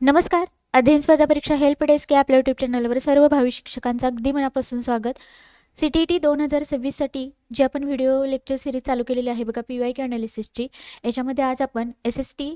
नमस्कार. अध्ययन स्पर्धा परीक्षा हेल्प डेस्क या आपल्या यूट्यूब चॅनलवर सर्व भावी शिक्षकांचं अगदी मनापासून स्वागत. CTET 2026साठी जे आपण व्हिडिओ लेक्चर सिरीज चालू केलेली आहे बघा, PYQ अनालिसिसची. याच्यामध्ये आज आपण SST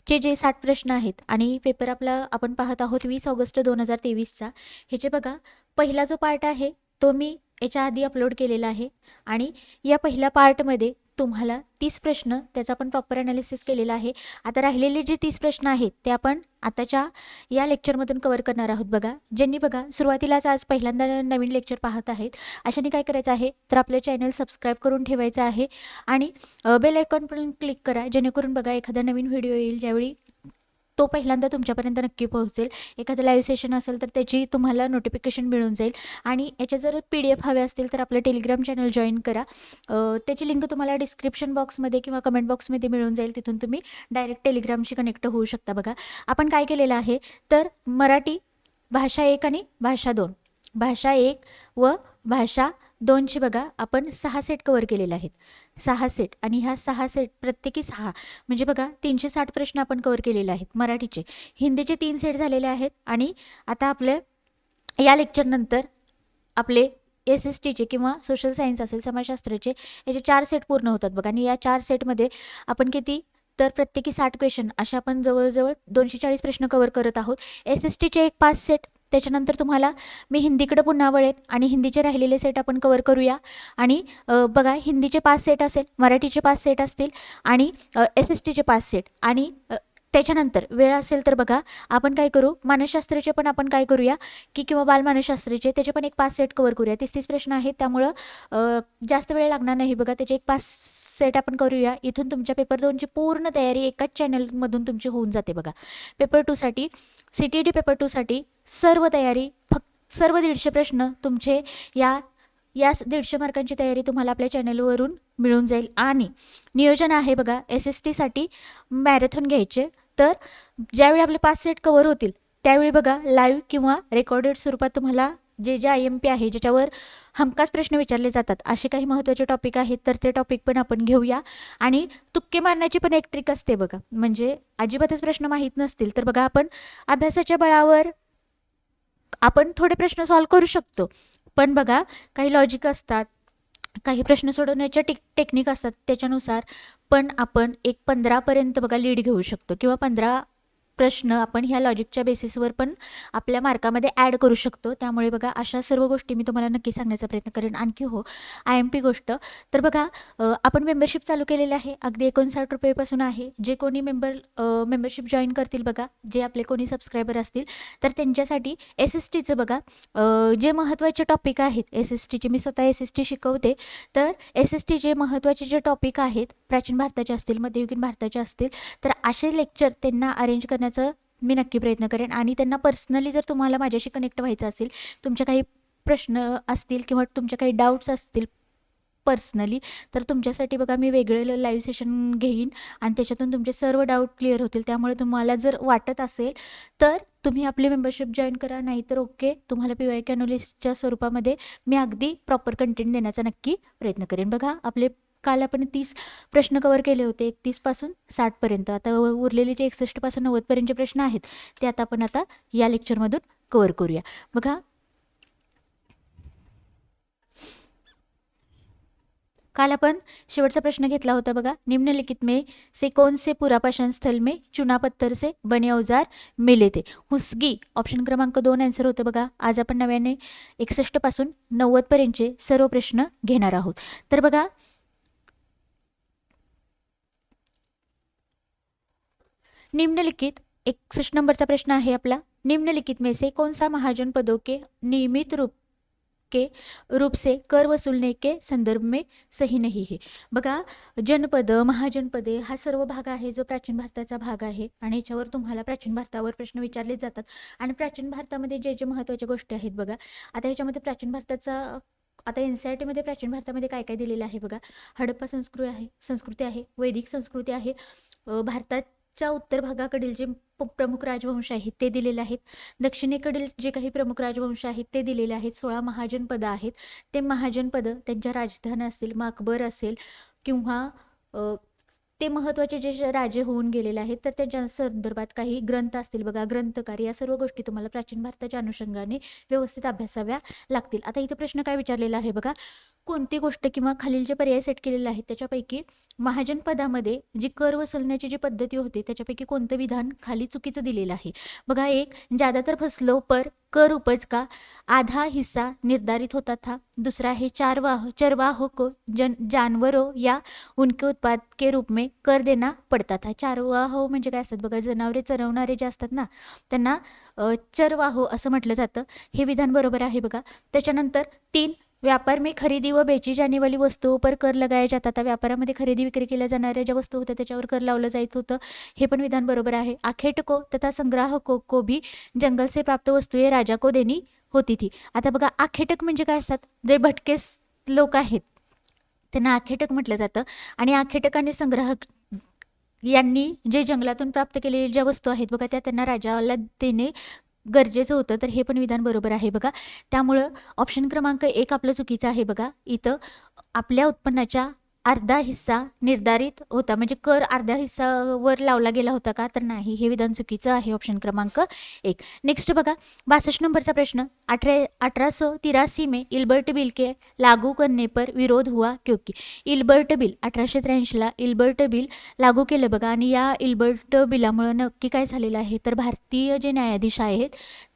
चे जे 60 प्रश्न आहेत आणि पेपर आपला आपण पाहत आहोत 20 ऑगस्ट 2023चा. ह्याचे बघा, पहिला जो पार्ट आहे तो मी याच्या आधी अपलोड केलेला आहे आणि या पहिल्या पार्टमध्ये तुम्हाला 30 प्रश्न त्याचा आपण प्रॉपर अनालिसिस केलेला आहे. आता राहिलेले जे 30 प्रश्न आहेत ते आपण आताच्या या लेक्चरमधून कव्हर करणार आहोत. बघा, ज्यांनी बघा सुरुवातीलाच आज पहिल्यांदा नवीन लेक्चर पाहत आहेत अशाने काय करायचं आहे तर आपले चॅनल सबस्क्राईब करून ठेवायचं आहे आणि बेल आयकॉन पण क्लिक करा, जेणेकरून बघा एखादा नवीन व्हिडिओ येईल ज्यावेळी तो पहिल्यांदा तुमच्यापर्यंत नक्की पोहोचेल. एखादं लाईव्ह सेशन असेल तर त्याची तुम्हाला नोटिफिकेशन मिळून जाईल. आणि याच्या जर PDF हवे असतील तर आपलं टेलिग्राम चॅनल जॉईन करा. त्याची लिंक तुम्हाला डिस्क्रिप्शन बॉक्समध्ये किंवा कमेंट बॉक्समध्ये मिळून जाईल. तिथून तुम्ही डायरेक्ट टेलिग्रामशी कनेक्ट होऊ शकता. बघा, आपण काय केलेलं आहे तर मराठी भाषा 1 आणि भाषा 2, भाषा 1 व भाषा 2ची बघा आपण 6 सेट कव्हर केलेले आहेत. 6 सेट आणि ह्या 6 सेट प्रत्येकी 6 म्हणजे बघा 360 प्रश्न आपण कव्हर केलेले आहेत मराठीचे. हिंदीचे 3 सेट झालेले आहेत आणि आता आपले या लेक्चरनंतर आपले SSTचे किंवा सोशल सायन्स असेल समाजशास्त्राचे याचे 4 सेट पूर्ण होतात बघा. आणि या 4 सेटमध्ये आपण किती तर प्रत्येकी 60 क्वेश्चन असे आपण जवळजवळ 240 प्रश्न कव्हर करत आहोत. SSTचे एक 5 सेट, त्याच्यानंतर तुम्हाला मी हिंदीकडे पुन्हा वळेन आणि हिंदीचे राहिलेले सेट आपण कव्हर करूया. आणि बघा, हिंदीचे 5 सेट असेल, मराठीचे 5 सेट असतील आणि SSTचे 5 सेट. आणि त्याच्यानंतर वेळ असेल तर बघा आपण काय करू, मानसशास्त्राचे पण आपण काय करूया की किंवा बालमानसशास्त्राचे त्याचे पण एक 5 सेट कव्हर करूया. 30 प्रश्न आहेत त्यामुळं जास्त वेळ लागणार नाही. बघा, त्याचे एक 5 सेट आपण करूया. इथून तुमच्या पेपर 2ची पूर्ण तयारी एकाच चॅनलमधून तुमची होऊन जाते. बघा, पेपर 2साठी CTET पेपर 2साठी सर्व तयारी सर्व 150 प्रश्न तुमचे या 150 मार्कांची तयारी तुम्हाला आपल्या चॅनलवरून मिळून जाईल. आणि नियोजन आहे बघा SSTसाठी मॅरेथॉन घ्यायचे. तर ज्यावेळी आपले 5 सेट कव्हर होतील त्यावेळी बघा लाईव्ह किंवा रेकॉर्डेड स्वरूपात तुम्हाला जे IMP आहे ज्याच्यावर हमखास प्रश्न विचारले जातात असे काही महत्त्वाचे टॉपिक आहेत तर ते टॉपिक पण आपण घेऊया. आणि तुक्के मारण्याची पण एक ट्रिक असते बघा, म्हणजे अजिबातच प्रश्न माहीत नसतील तर बघा आपण अभ्यासाच्या बळावर आपण थोडे प्रश्न सॉल्व्ह करू शकतो. पण बघा, काही लॉजिक असतात, काही प्रश्न सोडवण्याच्या टेक्निक असतात, त्याच्यानुसार पण आपण एक 15पर्यंत बघा लीड घेऊ शकतो किंवा 15 प्रश्न आपण ह्या लॉजिकच्या बेसिसवर पण आपल्या मार्कामध्ये ॲड करू शकतो. त्यामुळे बघा अशा सर्व गोष्टी मी तुम्हाला नक्की सांगण्याचा प्रयत्न करेन. आणखी हो, IMP गोष्ट तर बघा, आपण मेंबरशिप चालू केलेली आहे, अगदी 59 रुपयेपासून आहे. जे कोणी मेंबरशिप जॉईन करतील बघा, जे आपले कोणी सबस्क्रायबर असतील तर त्यांच्यासाठी SSTचं बघा जे महत्त्वाचे टॉपिक आहेत SSTचे, मी स्वतः SST शिकवते. तर SSTचे महत्त्वाचे जे टॉपिक आहेत, प्राचीन भारताचे असतील, मध्ययुगीन भारताचे असतील, तर असे लेक्चर त्यांना अरेंज करण्याचं मी नक्की प्रयत्न करेन. आणि त्यांना पर्सनली जर तुम्हाला माझ्याशी कनेक्ट व्हायचं असेल, तुमचे काही प्रश्न असतील किंवा तुमचे काही डाऊट्स असतील पर्सनली, तर तुमच्यासाठी बघा मी वेगळे लाईव्ह सेशन घेईन आणि त्याच्यातून तुमचे सर्व डाऊट क्लिअर होतील. त्यामुळे तुम्हाला जर वाटत असेल तर तुम्ही आपली मेंबरशिप जॉईन करा, नाहीतर ओके, तुम्हाला PYQ अनालिसिसच्या स्वरूपामध्ये मी अगदी प्रॉपर कंटेंट देण्याचा नक्की प्रयत्न करेन. बघा, आपले काल आपण 30 प्रश्न कव्हर केले होते, 31 पासून 60 पर्यंत. आता उरलेले जे 61 पासून 90 पर्यंतचे प्रश्न आहेत ते आपण आता या लेक्चरमधून कव्हर करूया. बघा, काल आपण शेवटचा प्रश्न घेतला होता बघा, निम्नलिखित में से कौन से पुरापाषाण स्थल में चुना पत्थर से बने औजार मिले थे. हुसगी ऑप्शन क्रमांक 2 आन्सर होतं बघा. आज आपण नव्याने 61 पासून 90 पर्यंतचे सर्व प्रश्न घेणार आहोत. तर बघा, निम्नलिखित 61 नंबरचा प्रश्न आहे आपला, निम्नलिखित में से कौन सा महाजन पदों के नियमित रूप से कर वसूलने के संदर्भ में सही नहीं है. बघा, जनपद, महाजनपदे हा सर्व भाग आहे जो प्राचीन भारताचा भाग आहे आणि याच्यावर तुम्हाला प्राचीन भारतावर प्रश्न विचारले जातात. आणि प्राचीन भारतामध्ये जे जे महत्त्वाच्या गोष्टी आहेत बघा, आता ह्याच्यामध्ये प्राचीन भारताचा आता NCERT मध्ये प्राचीन भारतामध्ये काय काय दिलेलं आहे बघा, हडप्पा संस्कृती आहे, वैदिक संस्कृती आहे, भारताच्या उत्तर भागाकडील जे प्रमुख राजवंश आहेत ते दिलेले आहेत, दक्षिणेकडील जे काही प्रमुख राजवंश आहेत ते दिलेले आहेत, 16 महाजनपदं आहेत. ते महाजनपदं त्यांच्या राजधानी असतील, मग अकबर असेल किंवा ते महत्त्वाचे जे राजे होऊन गेलेले आहेत तर त्यांच्या संदर्भात काही ग्रंथ असतील बघा, ग्रंथकार, या सर्व गोष्टी तुम्हाला प्राचीन भारताच्या अनुषंगाने व्यवस्थित अभ्यासाव्या लागतील. आता इथं प्रश्न काय विचारलेला आहे बघा, कोणती गोष्ट किंवा खालील जे पर्याय सेट केलेले आहेत त्याच्यापैकी महाजन पदामध्ये जी कर वसुलण्याची जी पद्धती होती त्याच्यापैकी कोणतं विधान खाली चुकीचं दिलेलं आहे बघा. एक, ज्यादातर फसलों पर कर उपज का आधा हिस्सा निर्धारित होता था. दूसरा है चरवाहों को जानवरों या उनके उत्पाद के रूप में कर देना पडता था. चरवाहो म्हणजे काय असतात बघा, जनावरे चरवणारे जे असतात ना त्यांना चरवाहो असं म्हटलं जातं. हे विधान बरोबर आहे बघा. त्याच्यानंतर 3, व्यापार में खरीदी व बेची जाने वाली वस्तुओं पर कर लगाया जाता था. व्यापारामध्ये खरेदी विक्री केल्या जाणाऱ्या ज्या वस्तू होत्या त्याच्यावर कर लावलं जायचं होतं. हे पण विधान बरोबर आहे. आखेटको तथा संग्राहकों को भी जंगल से प्राप्त वस्तुएं राजा को देनी होती थी. आता बघा, आखेटक म्हणजे काय असतात, जे भटके लोक आहेत त्यांना आखेटक म्हटलं जातं. आणि आखेटक आणि संग्राहक यांनी जे जंगलातून प्राप्त केलेल्या ज्या वस्तू आहेत बघा त्या त्यांना राजाला देणे गरजेचं होतं. तर हे पण विधान बरोबर आहे बघा. त्यामुळं ऑप्शन क्रमांक 1 आपलं चुकीचं आहे बघा. इथं आपल्या उत्पन्नाच्या अर्धा हिस्सा निर्धारित होता, म्हणजे कर अर्ध्या हिस्सावर लावला गेला होता का, तर नाही, हे विधान चुकीचं आहे. ऑप्शन क्रमांक 1. नेक्स्ट बघा, 62 नंबरचा प्रश्न. 1883 में इल्बर्ट बिल के लागू करने पर विरोध हुआ क्योंकि. इल्बर्ट बिल 1883ला इल्बर्ट बिल लागू केलं बघा. आणि या इल्बर्ट बिलामुळं नक्की काय झालेलं आहे, तर भारतीय जे न्यायाधीश आहेत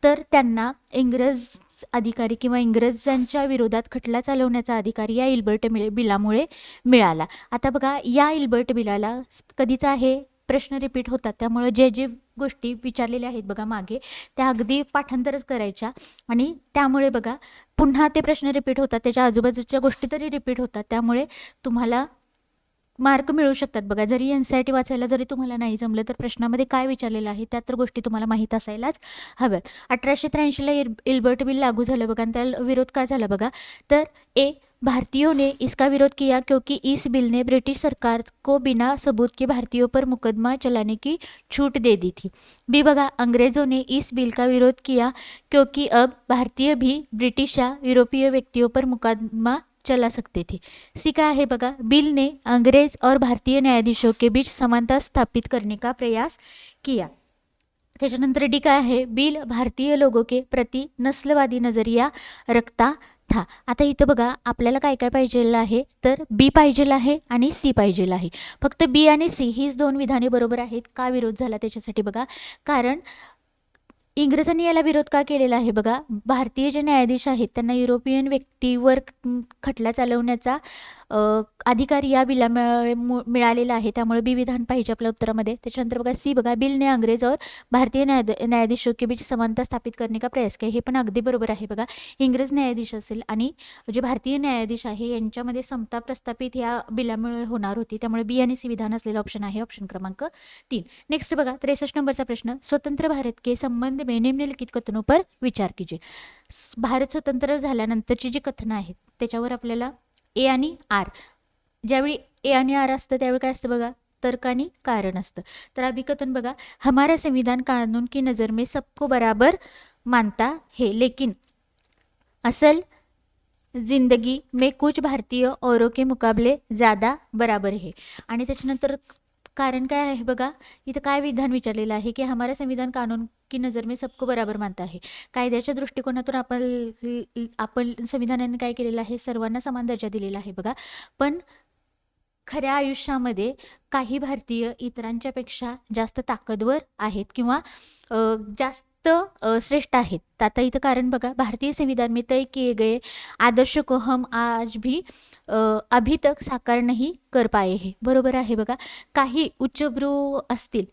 तर त्यांना इंग्रज अधिकारी किंवा इंग्रजांच्या विरोधात खटला चालवण्याचा अधिकार या इल्बर्ट बिलामुळे मिळाला. आता बघा, या इल्बर्ट बिलाला कधीचा आहे प्रश्न रिपीट होतात, त्यामुळे जे गोष्टी विचारलेल्या आहेत बघा मागे त्या अगदी पाठांतरच करायच्या. आणि त्यामुळे बघा पुन्हा ते प्रश्न रिपीट होतात, त्याच्या आजूबाजूच्या गोष्टी तरी रिपीट होतात, त्यामुळे तुम्हाला मार्क मिळू शकतात बघा. जरी NCERT वाचायला जरी तुम्हाला नाही जमलं तर प्रश्नामध्ये काय विचारलेलं आहे त्या तर गोष्टी तुम्हाला माहीत असायलाच हव्यात. 1883ला इल्बर्ट बिल लागू झालं बघा. आणि त्याला विरोध का झाला बघा, तर ए, भारतीयों ने इसका विरोध किया क्योंकि इस बिल ने ब्रिटिश सरकार को बिना सबूत के भारतीयों पर मुकदमा चलाने की छूट दे दी थी. बी बघा, अंग्रेज़ों ने इस बिल का विरोध किया क्योंकि अब भारतीय भी ब्रिटिश या यूरोपीय व्यक्तियों पर मुकदमा चला सकते थे. सी का है बघा, बिल ने अंग्रेज और भारतीय न्यायाधीशों के बीच समानता स्थापित करने का प्रयास किया. त्याच्यानंतर डी काय आहे, बिल भारतीय लोगों के प्रति नस्लवादी नजरिया रखता था. आता इथं बघा आपल्याला काय काय पाहिजेलं आहे, तर बी पाहिजेलं आहे आणि सी पाहिजेलं आहे. फक्त बी आणि सी हीच 2 विधाने बरोबर आहेत. का विरोध झाला त्याच्यासाठी बघा, कारण इंग्रजांनी याला विरोध का केलेला आहे बघा, भारतीय जे न्यायाधीश आहेत त्यांना युरोपियन व्यक्तीवर खटला चालवण्याचा अधिकार या बिलामुळे मिळालेला आहे. त्यामुळे बी विधान पाहिजे आपल्या उत्तरामध्ये. त्याच्यानंतर बघा सी बघा, बिल ने अंग्रेज और भारतीय न्यायाधीशों के बीच समानता स्थापित करने का प्रयास किया. हे पण अगदी बरोबर आहे बघा. इंग्रज न्यायाधीश असेल आणि जे भारतीय न्यायाधीश आहे यांच्यामध्ये समता प्रस्थापित या बिलामुळे होणार होती. त्यामुळे बी आणि सी विधान असलेला ऑप्शन आहे ऑप्शन क्रमांक 3. नेक्स्ट बघा 63 नंबरचा प्रश्न. स्वतंत्र भारत के संबंध में निम्नलिखित कथनों पर विचार कीजिए. भारत स्वतंत्र झाल्यानंतरची जी कथनं आहेत त्याच्यावर आपल्याला ए आणि आर, ज्यावेळी ए आणि आर असतं त्यावेळी काय असतं बघा, तर्क आणि कारण असतं. तर अभिकथन बघा, हमारा संविधान कानून की नज़र में सबको बराबर मानता है लेकिन असल जिंदगी में कुछ भारतीय औरों के मुकाबले ज़्यादा बराबर है. आणि त्याच्यानंतर कारण काय आहे बघा, इथं काय विधान विचारलेलं आहे की हमारा संविधान कानून की नजर में सबको बराबर मानता है. कायद्याच्या दृष्टिकोनातून आपण संविधानाने काय केलेलं आहे, सर्वांना समान दर्जा दिलेला आहे बघा. पण खऱ्या आयुष्यामध्ये काही भारतीय इतरांच्यापेक्षा जास्त ताकदवर आहेत किंवा जास्त श्रेष्ठ आहेत. आता इथं कारण बघा, भारतीय संविधान में तय किए गए आदर्श को हम आज भी अभी तक साकार नहीं कर पाए हैं. बरोबर आहे बघा. काही उच्चभ्रू असतील,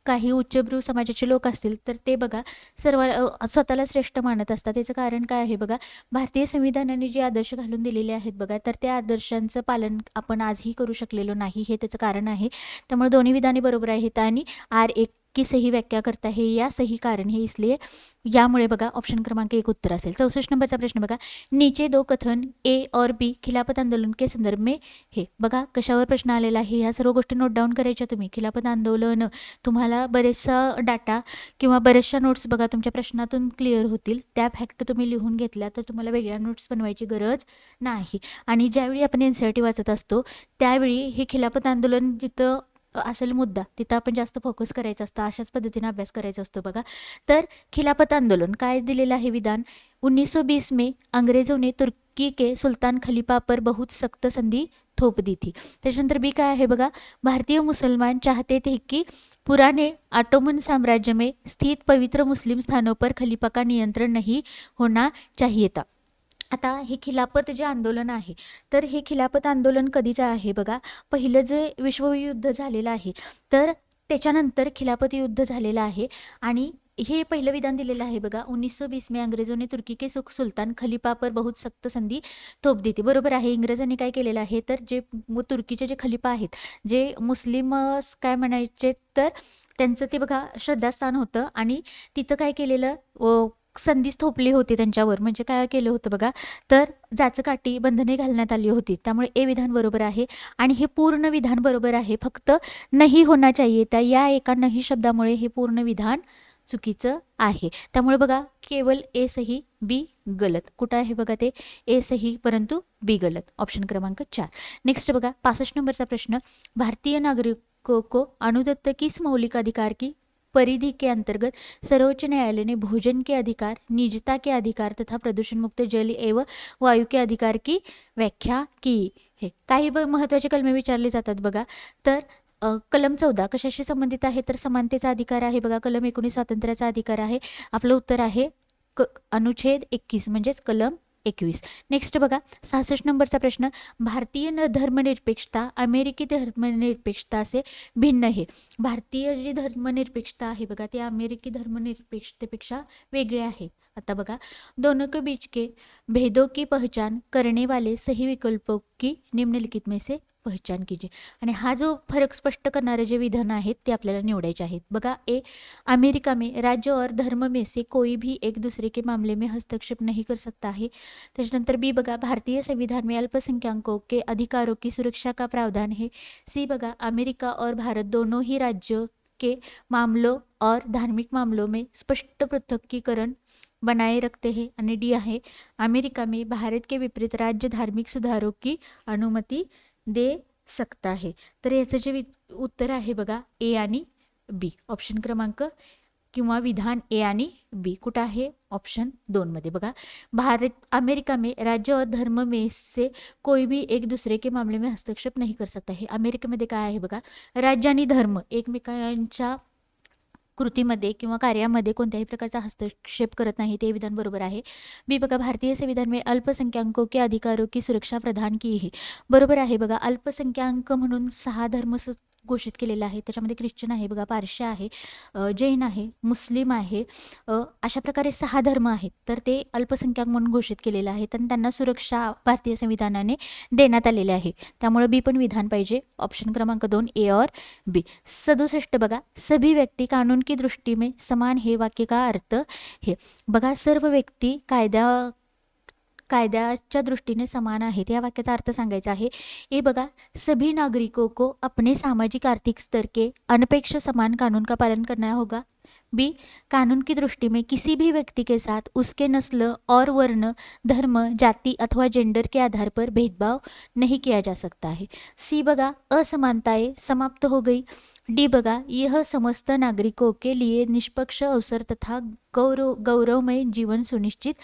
काही उच्चभ्रू समाजाचे लोक असतील तर ते बघा सर्व स्वतःला श्रेष्ठ मानत असतात. त्याचं कारण काय आहे बघा, भारतीय संविधानाने जे आदर्श घालून दिलेले आहेत बघा तर त्या आदर्शांचं पालन आपण आजही करू शकलेलो नाही, हे त्याचं कारण आहे. त्यामुळे दोन्ही विधाने बरोबर आहेत. आणि आर एक की सही व्याख्या करता है या सही कारण है, इसलिए यामुळे बघा ऑप्शन क्रमांक 1 उत्तर असेल. 64 नंबरचा प्रश्न बघा, नीचे 2 कथन ए और बी खिलाफत आंदोलन के संदर्भ में हे. बघा कशावर प्रश्न आलेला आहे, ह्या सर्व गोष्टी नोट डाऊन करायच्या तुम्ही. खिलाफत आंदोलन, तुम्हाला बरेचसा डाटा किंवा बऱ्याचशा नोट्स बघा तुमच्या प्रश्नातून क्लिअर होतील. त्या फॅक्ट तुम्ही लिहून घेतल्या तर तुम्हाला वेगळ्या नोट्स बनवायची गरज नाही. आणि ज्यावेळी आपण NCERT वाचत असतो त्यावेळी हे खिलाफत आंदोलन जिथं असेल मुद्दा तिथं आपण जास्त फोकस करायचं असतं, अशाच पद्धतीने अभ्यास करायचा असतो बघा. तर खिलाफत आंदोलन काय दिलेलं आहे विधान, 1920 में अंग्रेजों ने तुर्की के सुल्तान खलीफा पर बहुत सख्त संधि थोप दी थी. त्याच्यानंतर बी काय आहे बघा, भारतीय मुसलमान चाहते थे कि पुराने ऑटोमन साम्राज्य में स्थित पवित्र मुस्लिम स्थानों पर खलीफा का नियंत्रण नहीं होना चाहिए था. आता हे खिलाफत जे आंदोलन आहे, तर हे खिलाफत आंदोलन कधीचं आहे बघा, पहिलं जे विश्वयुद्ध झालेलं आहे तर त्याच्यानंतर खिलाफत युद्ध झालेलं आहे. आणि हे पहिलं विधान दिलेलं आहे बघा, 1920 में अंग्रेजों ने तुर्की के सुल्तान खलीफा पर बहुत सक्त संधी थोप दी थी. बरोबर आहे, इंग्रजांनी काय केलेलं आहे, तर जे तुर्कीचे जे खलीफा आहेत, जे मुस्लिम काय म्हणायचे तर त्यांचं ते बघा श्रद्धास्थान होतं आणि तिथं काय केलेलं संधीच थोपली होती त्यांच्यावर. म्हणजे काय केलं होतं बघा, तर जाचकाठी बंधने घालण्यात आली होती. त्यामुळे ए विधान बरोबर आहे आणि हे पूर्ण विधान बरोबर आहे, फक्त नाही होना चाहिए त्या या एका नाही शब्दामुळे हे पूर्ण विधान चुकीचं आहे. त्यामुळे बघा केवळ ए सही बी गलत. कुठं आहे बघा ते, ए सही परंतु बी गलत, ऑप्शन क्रमांक 4. नेक्स्ट बघा 65 नंबरचा प्रश्न, भारतीय नागरिकों को अनुदत्त किस मौलिक अधिकार की परिधि के अंतर्गत सर्वोच्च न्यायालय ने भोजन के अधिकार, निजता के अधिकार तथा प्रदूषण मुक्त जल एवं वायु के अधिकार की व्याख्या की है. काही महत्त्वाचे कलमे विचारले जातात बघा. तर कलम 14 कशाशी संबंधित आहे, तर समानतेचा अधिकार आहे बघा. कलम 19 स्वातंत्र्याचा अधिकार आहे. आपलं उत्तर आहे अनुच्छेद 21 म्हणजेच कलम 21. नेक्स्ट बघा 66 नंबरचा प्रश्न, भारतीय धर्मनिरपेक्षता अमेरिकी धर्मनिरपेक्षता से भिन्न आहे. भारतीय जी धर्मनिरपेक्षता आहे बघा, ती अमेरिकी धर्मनिरपेक्षतेपेक्षा वेगळे आहे. आता बघा, दोनों के बीच के भेदों की पहचान करने वाले सही विकल्पों की निम्नलिखित में से पहचान कीजिए. आणि हा जो फरक स्पष्ट करणारे जे विधान आहेत ते आपल्याला निवडायचे आहेत बघा. ए, अमेरिका में राज्य और धर्म में से कोई भी एक दूसरे के मामले में हस्तक्षेप नहीं कर सकता है. त्याच्यानंतर बी बघा, भारतीय संविधान में अल्पसंख्यकों के अधिकारों की सुरक्षा का प्रावधान है. सी बघा, अमेरिका और भारत दोनों ही राज्यों के मामलों और धार्मिक मामलों में स्पष्ट पृथकीकरण बनाए रखते हैं. आणि डी आहे, अमेरिका में भारत के विपरीत राज्य धार्मिक सुधारों की अनुमति दे सकता है. तर याचं जे उत्तर आहे बघा ए आणि बी, ऑप्शन क्रमांक किंवा विधान ए आणि बी कुठं आहे, ऑप्शन 2 मध्ये बघा. भारत अमेरिका में राज्य और धर्म में से कोई भी एक दूसरे के मामले में हस्तक्षेप नहीं कर सकता है. अमेरिकेमध्ये काय आहे बघा, राज्य आणि धर्म एकमेकांच्या कृतीमध्ये किंवा कार्यामध्ये कोणत्याही प्रकारचा हस्तक्षेप करत नाही, ते विधान बरोबर आहे. बी बघा, भारतीय संविधान में अल्पसंख्याकों के अधिकारों की सुरक्षा प्रदान की है. बरोबर आहे बघा, अल्पसंख्याक म्हणून 6 धर्म घोषित केलेला आहे. त्याच्यामध्ये ख्रिश्चन आहे बघा, पारशी आहे, जैन आहे, मुस्लिम आहे, अशा प्रकारे 6 धर्म आहेत. तर ते अल्पसंख्याक म्हणून घोषित केलेलं आहे आणि त्यांना सुरक्षा भारतीय संविधानाने देण्यात आलेली आहे. त्यामुळे बी पण विधान पाहिजे, ऑप्शन क्रमांक 2 ए और बी. 67 बघा, सभी व्यक्ति कानून की दृष्टि में समान हे वाक्य का अर्थ है. बघा, सर्व व्यक्ती कायद्याच्या दृष्टीने समान आहेत, या वाक्याचा अर्थ सांगायचा आहे. ए बघा, सभी नागरिकों को अपने सामाजिक आर्थिक स्तर के अनपेक्ष समान कानून का पालन करना होगा. बी, कानून की दृष्टि में किसी भी व्यक्ति के साथ उसके नस्ल और वर्ण, धर्म, जाति अथवा जेंडर के आधार पर भेदभाव नहीं किया जा सकता है. सी बघा, असमानताएं समाप्त हो गई. डी बघा, यह समस्त नागरिकों के लिए निष्पक्ष अवसर तथा गौरवमय जीवन सुनिश्चित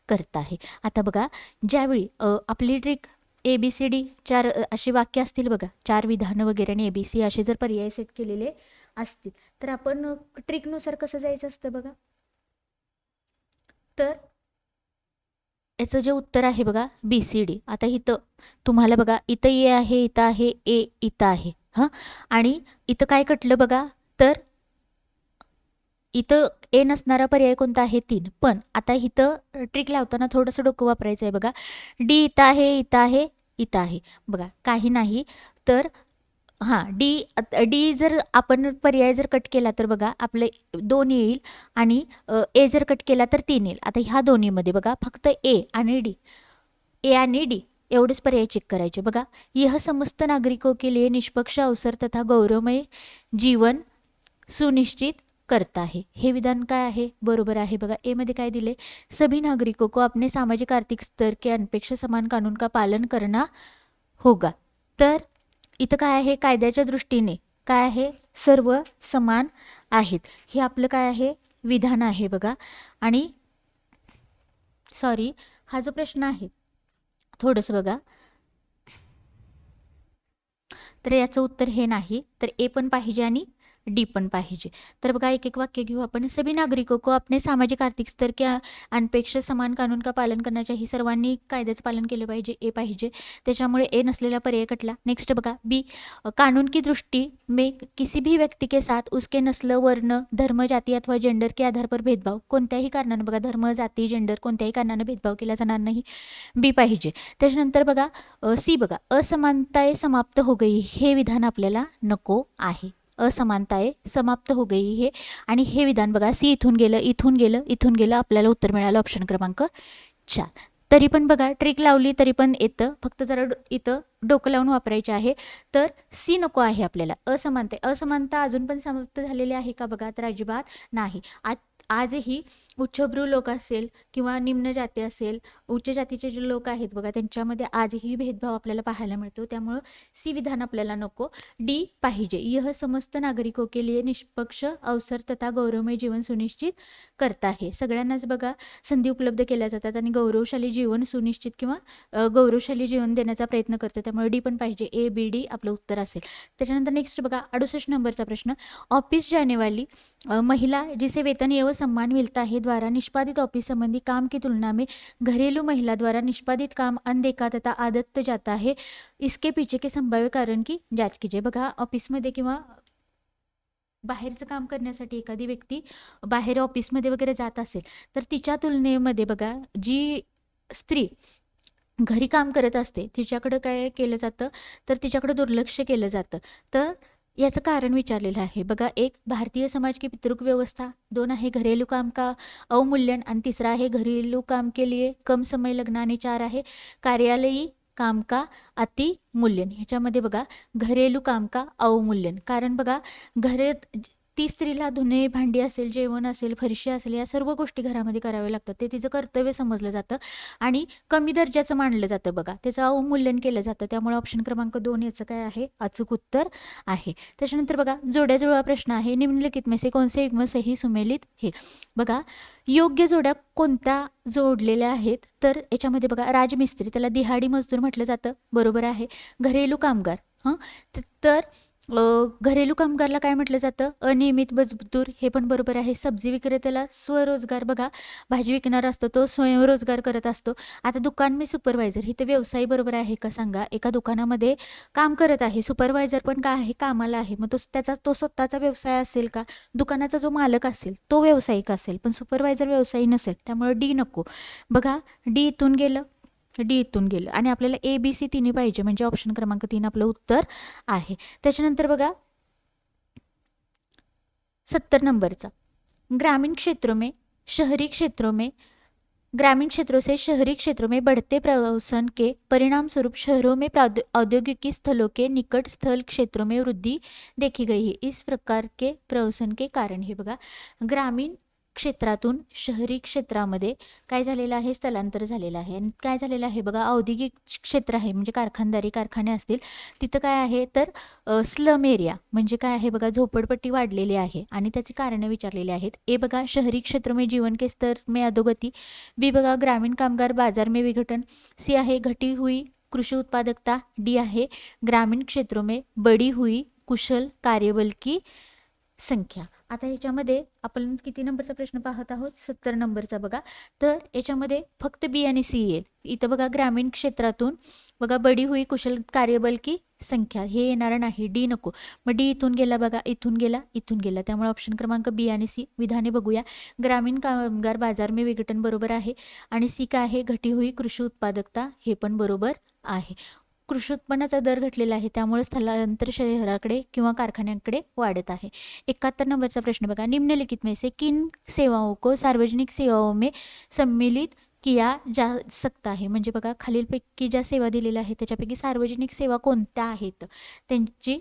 करता है. आता बघा, ज्यावेळी आपली ट्रिक ABCD 4 अशी वाक्य असतील बघा, 4 विधानं वगैरे आणि ABC असे जर पर्याय सेट केलेले असतील तर आपण ट्रिकनुसार कसं जायचं असतं बघा. तर याचं जे उत्तर आहे बघा BCD. आता इथं तुम्हाला बघा, इथं ए आहे, इथं आहे ए, इथं आहे हां, आणि इथं काय कटलं बघा, तर इथं ए नसणारा पर्याय कोणता आहे 3. पण आता इथं ट्रिक लावताना थोडंसं डोकं वापरायचं आहे बघा. डी इथं आहे, इथं आहे, इथं आहे बघा, काही नाही. तर हां, डी जर आपण पर्याय जर कट केला तर बघा आपले 2 येईल आणि ए जर कट केला तर 3 येईल. आता ह्या दोन्हीमध्ये बघा फक्त ए आणि डी एवढेच पर्याय चेक करायचे बघा. यह समस्त नागरिकों के लिए निष्पक्ष अवसर तथा गौरवमय जीवन सुनिश्चित करता है. हे विधान काय आहे, बरोबर आहे बघा. ए मध्ये काय दिले, सभी नागरिकों को अपने सामाजिक आर्थिक स्तर के अनपेक्ष समान कानून का पालन करना होगा. तर इथं काय आहे, कायद्याच्या दृष्टीने काय आहे, सर्व समान आहेत. हे आपलं काय आहे, विधान आहे बघा. आणि सॉरी, हा जो प्रश्न आहे थोडंसं बघा, तर याचं उत्तर हे नाही, तर ए पण पाहिजे आणि डी पण पाहिजे. तर बघा एक एक वाक्य घेऊ आपण. सभी नागरिकों को अपने सामाजिक आर्थिक स्तर के अनपेक्ष समान कानून का पालन करना चाहिए. सर्वांनी कायद्याचं पालन केलं पाहिजे, ए पाहिजे. त्याच्यामुळे ए नसलेला पर्याय कटला. नेक्स्ट बघा बी, कानून की दृष्टि में किसी भी व्यक्ति के साथ उसके नस्ल, वर्ण, धर्म, जाती अथवा जेंडर के आधार पर भेदभाव, कोणत्याही कारणानं बघा, धर्म, जाती, जेंडर कोणत्याही कारणानं भेदभाव केला जाणार नाही, बी पाहिजे. त्याच्यानंतर बघा सी बघा, असमानताएं समाप्त हो गई, हे विधान आपल्याला नको आहे. असमानताएं समाप्त हो गई हे, आणि हे विधान बघा, सी इथून गेलं, इथून गेलं, इथून गेलं, आपल्याला उत्तर मिळालं ऑप्शन क्रमांक 4. तरी पण बघा ट्रिक लावली तरी पण येतं, फक्त जरा इथं डोकं लावून वापरायचे आहे. तर सी नको आहे आपल्याला. असमानता अजून पण समाप्त झालेली आहे का बघा, तर अजिबात नाही. आजही उच्चभ्रू लोक असेल किंवा निम्न जाती असेल, उच्च जातीचे जे लोक आहेत बघा, त्यांच्यामध्ये आजही भेदभाव आपल्याला पाहायला मिळतो. त्यामुळं सी विधान आपल्याला नको, डी पाहिजे. यह समस्त नागरिकों के लिए निष्पक्ष अवसर तथा गौरवमय जीवन सुनिश्चित करता है. सगळ्यांनाच बघा संधी उपलब्ध केल्या जातात आणि गौरवशाली जीवन सुनिश्चित किंवा गौरवशाली जीवन देण्याचा प्रयत्न करते. त्यामुळे डी पण पाहिजे. ए बी डी आपलं उत्तर असेल. त्याच्यानंतर नेक्स्ट बघा 68 नंबरचा प्रश्न. ऑफिस जाने वाली महिला जिसे वेतन एवं सम्मान मिलता है द्वारा निष्पादित ऑफिस संबंधी काम की तुलना में घरेलू महिला द्वारा निष्पादित काम अनदेखा तथा आदत जाता है, इसके पीछे के संभाव्य कारण की जांच कीजिए. बघा ऑफिसमध्ये किंवा बाहेरचं काम करण्यासाठी एखादी व्यक्ती बाहेर ऑफिसमध्ये वगैरे जात असेल, तर तिच्या तुलनेमध्ये बघा जी स्त्री घरी काम करत असते तिच्याकडं काय केलं जातं, तर तिच्याकडं दुर्लक्ष केलं जातं. तर याचं कारण विचारलेलं आहे बघा. 1 भारतीय समाज की पितृक व्यवस्था, 2 आहे घरेलू काम का अवमूल्यन, आणि 3 आहे घरेलू काम के लिए कम समय लगना, आणि 4 आहे कार्यालयी काम का अति मूल्यन. ह्याच्यामध्ये बघा घरेलू काम का अवमूल्यन. कारण बघा घरात ती स्त्रीला धुणे भांडी असेल, जेवण असेल, फरशी असेल, या सर्व गोष्टी घरामध्ये कराव्या लागतात. ते तिचं कर्तव्य समजलं जातं आणि कमी दर्जाचं मानलं जातं बघा, त्याचं अवमूल्यन केलं जातं. त्यामुळे ऑप्शन क्रमांक 2 याचं काय आहे, अचूक उत्तर आहे. त्याच्यानंतर बघा जोड्या जुळवा प्रश्न आहे. निम्नलिखित में से कौन से युग्म सही सुमेलित हे. बघा योग्य जोड्या कोणत्या जोडलेल्या आहेत, तर याच्यामध्ये बघा राजमिस्त्री, त्याला दिहाडी मजदूर म्हटलं जातं, बरोबर आहे. घरेलू कामगार, तर घरेलू कामगारला काय म्हटलं जातं, अनियमित मजदूर, हे पण बरोबर आहे. सब्जी विक्रेत्याला स्वरोजगार, बघा भाजी विकणार असतो तो स्वयंरोजगार करत असतो. आता दुकान में सुपरवायझर, ही तर व्यवसाय बरोबर आहे का सांगा. एका दुकानामध्ये काम करत आहे, सुपरवायझर पण काय आहे, कामाला आहे. मग तो स्वतःचा व्यवसाय असेल का, दुकानाचा जो मालक असेल तो व्यावसायिक असेल, पण सुपरवायझर व्यवसायी नसेल. त्यामुळे डी नको. बघा डी इथून गेलं, डी इथून गेलं, आणि आपल्याला ए बी सी तिन्ही पाहिजे, म्हणजे ऑप्शन क्रमांक 3 आपलं उत्तर आहे. त्याच्यानंतर बघा 70 नंबरचा. ग्रामीण क्षेत्रों से शहरी क्षेत्रों में बढ़ते प्रवासन के परिणाम स्वरूप शहरों में औद्योगिक स्थलों के निकट स्थल क्षेत्रों में वृद्धि देखी गई है. इस प्रकार के प्रवासन के कारण. हे बघा ग्रामीण क्षेत्रातून शहरी क्षेत्रामध्ये काय झालेलं आहे, स्थलांतर झालेलं आहे. आणि काय झालेलं आहे बघा, औद्योगिक क्षेत्र आहे म्हणजे कारखाने असतील, तिथं काय आहे, तर स्लम एरिया म्हणजे काय आहे बघा, झोपडपट्टी वाढलेली आहे आणि त्याची कारणं विचारलेली आहेत. ए बघा शहरी क्षेत्र में जीवन के स्तर में अधोगति, बी बघा ग्रामीण कामगार बाजार में विघटन, सी आहे घटी हुई कृषि उत्पादकता, डी आहे ग्रामीण क्षेत्रों में बढ़ी हुई कुशल कार्यबल की संख्या. आता ह्याच्यामध्ये आपण किती नंबरचा प्रश्न पाहत आहोत, 70 नंबरचा बघा. तर याच्यामध्ये फक्त बी आणि सी येईल. इथं बघा ग्रामीण क्षेत्रातून बघा बडी हुई कुशल कार्यबल की संख्या, हे येणार नाही, डी नको. मग डी इथून गेला बघा, इथून गेला, इथून गेला. त्यामुळे ऑप्शन क्रमांक बी आणि सी. विधाने बघूया. ग्रामीण कामगार बाजार में विघटन बरोबर आहे, आणि सी काय आहे, घटी हुई कृषी उत्पादकता, हे पण बरोबर आहे. कृषी उत्पन्नाचा दर घटलेला आहे, त्यामुळे स्थलांतर शहराकडे किंवा कारखान्यांकडे वाढत आहे. 71 नंबरचा प्रश्न बघा. निम्नलिखित में से किन सेवाओं को सार्वजनिक सेवाओं में सम्मिलित किया जा सकता है. म्हणजे बघा खालीलपैकी ज्या सेवा दिलेल्या आहेत त्याच्यापैकी सार्वजनिक सेवा कोणत्या आहेत, त्यांची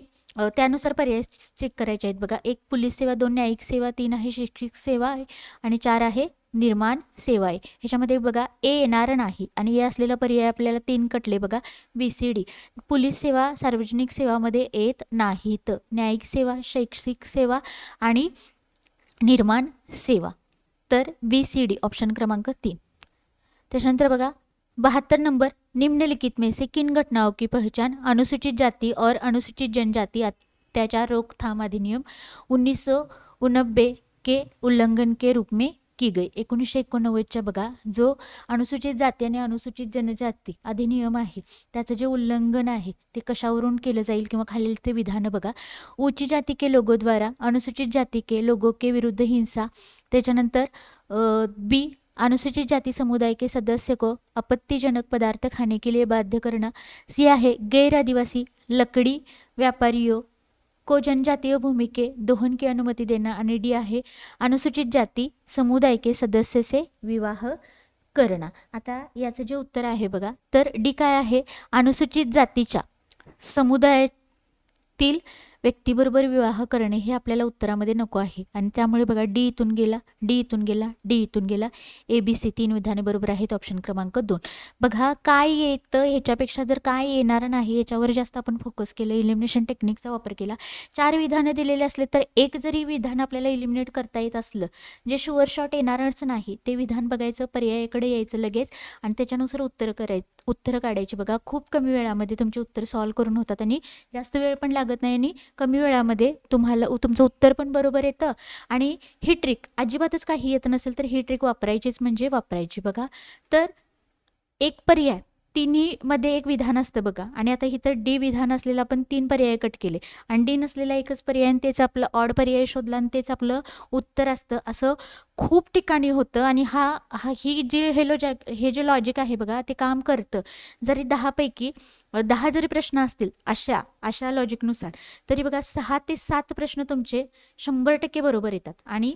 त्यानुसार पर्याय चेक करायचे आहेत बघा. 1 पोलीस सेवा, 2 न्यायिक सेवा, 3 आहे शैक्षणिक सेवा आहे, आणि 4 आहे निर्माण सेवा आहे. ह्याच्यामध्ये बघा ए येणार नाही आणि ए असलेला पर्याय आपल्याला 3 कटले बघा, BCD. पोलीस सेवा सार्वजनिक सेवामध्ये येत नाहीत. न्यायिक सेवा, शैक्षणिक सेवा आणि निर्माण सेवा, तर BCD ऑप्शन क्रमांक 3. त्याच्यानंतर बघा 72 नंबर, निम्नलिखित में से किन घटनाओं की पहचान अनुसूचित जाति और अनुसूचित जनजाति अत्याचार रोकथाम अधिनियम 1989 के उल्लंघन के रूप में की गई. 1989च्या बघा जो अनुसूचित जाती आणि अनुसूचित जनजाती अधिनियम आहे त्याचं जे उल्लंघन आहे ते कशावरून केलं जाईल किंवा खालील ते विधान बघा. ऊंची जाति के लोगों द्वारा अनुसूचित जाति के लोगों के विरुद्ध हिंसा. त्याच्यानंतर बी, अनुसूचित जाति समुदाय के सदस्य को आपत्तिजनक पदार्थ खाने के लिए बाध्य करना. सी आहे गैर आदिवासी लकड़ी व्यापारियों को जनजातीय भूमि के दोहन की अनुमति देना. आणि डी आहे अनुसूचित जाति समुदाय के सदस्य से विवाह करना. आता याचं जे उत्तर आहे बघा, तर डी काय आहे, अनुसूचित जातीच्या समुदायातील व्यक्तीबरोबर विवाह करणे हे आपल्याला उत्तरामध्ये नको आहे आणि त्यामुळे बघा डी इथून गेला, डी इथून गेला, डी इथून गेला. ABC 3 विधाने बरोबर आहेत. ऑप्शन क्रमांक 2. बघा काय येतं ह्याच्यापेक्षा जर काय येणार नाही याच्यावर जास्त आपण फोकस केलं, इलिमिनेशन टेक्निकचा वापर केला. 4 विधानं दिलेले असले तर एक जरी विधान आपल्याला इलिमिनेट करता येत असलं, जे शुअर शॉट येणारच नाही ते विधान बघायचं, पर्यायाकडे यायचं लगेच आणि त्याच्यानुसार उत्तर काढायची. बघा खूप कमी वेळामध्ये तुमचे उत्तर सॉल्व करून होतात आणि जास्त वेळ पण लागत नाही आणि कमी वेळामध्ये तुम्हाला तुमचं उत्तर पण बरोबर येतं. आणि ही ट्रिक अजिबातच काही येत नसेल तर ही ट्रिक वापरायचीच म्हणजे वापरायची. बघा तर एक पर्याय तिन्हीमध्ये एक विधान असतं बघा आणि आता इथं डी विधान असलेलं आपण 3 पर्याय कट केले आणि डी नसलेला एकच पर्याय आणि तेच आपलं ऑड पर्याय शोधला आणि तेच आपलं उत्तर असतं. असं खूप ठिकाणी होतं आणि ही हे जे लॉजिक आहे बघा ते काम करतं. जरी 10 पैकी 10 जरी प्रश्न असतील अशा लॉजिकनुसार तरी बघा 6 ते 7 प्रश्न तुमचे 100% बरोबर येतात आणि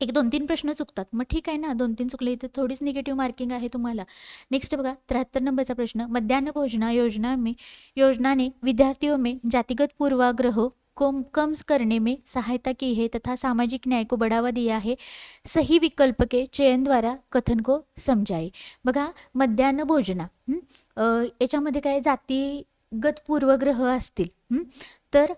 1-2-3 प्रश्न चुकतात. मग ठीक आहे ना, 2-3 चुकले तर थोडीच निगेटिव्ह मार्किंग आहे तुम्हाला. नेक्स्ट बघा 73 नंबरचा प्रश्न, मध्यान्ह भोजना योजना ने विद्यार्थियों में जातिगत पूर्वाग्रह को कम करने में सहायता की है तथा सामाजिक न्याय को बढ़ावा दिया है. सही विकल्प के चयन द्वारा कथन को समजाए. बघा मध्यान्ह भोजना याच्यामध्ये काय जातिगत पूर्वग्रह असतील तर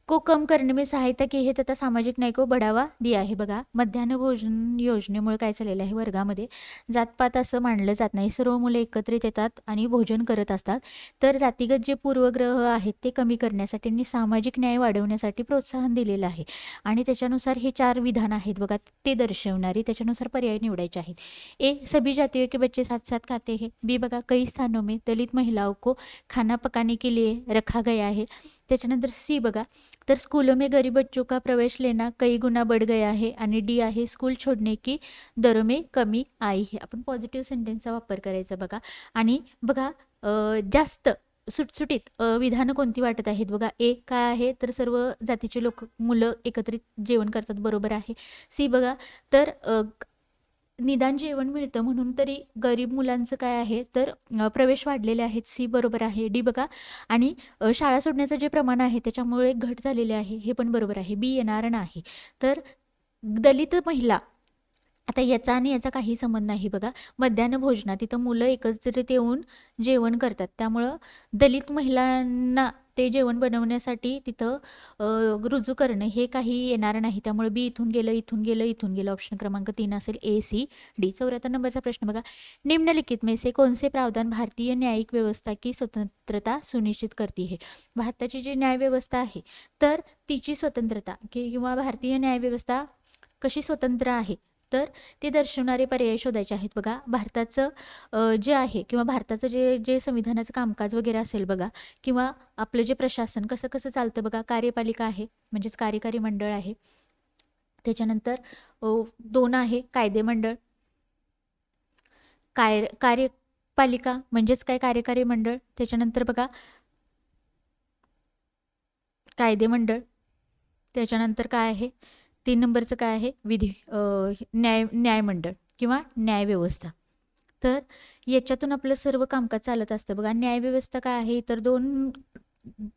को कम करने में सहायता की है तथा सामाजिक न्याय को बढ़ावा दिया है. बघा मध्यान्ह भोजन योजनेमुळे काय चाललेलं आहे, वर्गामध्ये जातपात असं मानलं जात नाही, सर्व मुले एकत्रित येतात आणि भोजन करत असतात. तर जातीगत जे पूर्वग्रह आहेत ते कमी करण्यासाठी आणि सामाजिक न्याय वाढवण्यासाठी प्रोत्साहन दिलेलं आहे आणि त्याच्यानुसार हे 4 विधान आहेत बघा ते दर्शवणारी. त्याच्यानुसार पर्याय निवडायचे आहेत. ए, सभी जातियों के बच्चे साथ साथ खाते हैं. बी बघा कई स्थानों में दलित महिलाओं को खाना पकाने के लिए रखा गया है. त्याच्यानंतर सी बघा तर स्कूलों में गरीब बच्चों का प्रवेश लेना कई गुना बढ़ गया है आणि डी आहे स्कूल छोड़ने की दरों में कमी आई है. आपण पॉझिटिव्ह सेंटेन्सचा वापर करायचा बघा आणि बघा जास्त सुटसुटीत विधानं कोणती वाटत आहेत बघा. ए काय आहे तर सर्व जातीचे मुलं एकत्रित जेवण करतात, बरोबर आहे. सी बघा तर निदान जेवण मिळतं म्हणून तरी गरीब मुलांचं काय आहे तर प्रवेश वाढलेले आहेत. सी बरोबर आहे. डी बघा आणि शाळा सोडण्याचं जे प्रमाण आहे त्याच्यामुळे घट झालेले आहे, हे पण बरोबर आहे. बी येणार नाही. तर दलित महिला, आता याचा आणि याचा काही संबंध नाही बघा. मध्यान्ह भोजनात तिथं मुलं एकत्रित येऊन जेवण करतात त्यामुळं दलित महिलांना ते जेवण बनवण्यासाठी तिथं रुजू करणं हे काही येणार नाही. त्यामुळे बी इथून गेलं. ऑप्शन क्रमांक 3 असेल ACD. 74 नंबरचा प्रश्न बघा, निम्नलिखित में से कौन से प्रावधान भारतीय न्यायिक व्यवस्था की स्वतंत्रता सुनिश्चित करती है. भारताची जी न्याय व्यवस्था आहे तर तिची स्वतंत्रता किंवा भारतीय न्याय व्यवस्था कशी स्वतंत्र आहे तर ते दर्शवणारे पर्याय शोधायचे आहेत बघा. भारताचं जे आहे किंवा भारताचं जे संविधानाचं कामकाज वगैरे असेल बघा किंवा आपलं जे प्रशासन कसं चालतं बघा. कार्यपालिका आहे म्हणजेच कार्यकारी मंडळ आहे. त्याच्यानंतर 2 आहे कायदेमंडळ. कार्यपालिका म्हणजेच काय कार्यकारी मंडळ. त्याच्यानंतर बघा कायदेमंडळ. त्याच्यानंतर काय आहे 3 नंबरचं काय आहे न्यायमंडळ किंवा न्यायव्यवस्था. तर याच्यातून आपलं सर्व कामकाज चालत असतं बघा. न्यायव्यवस्था काय आहे तर 2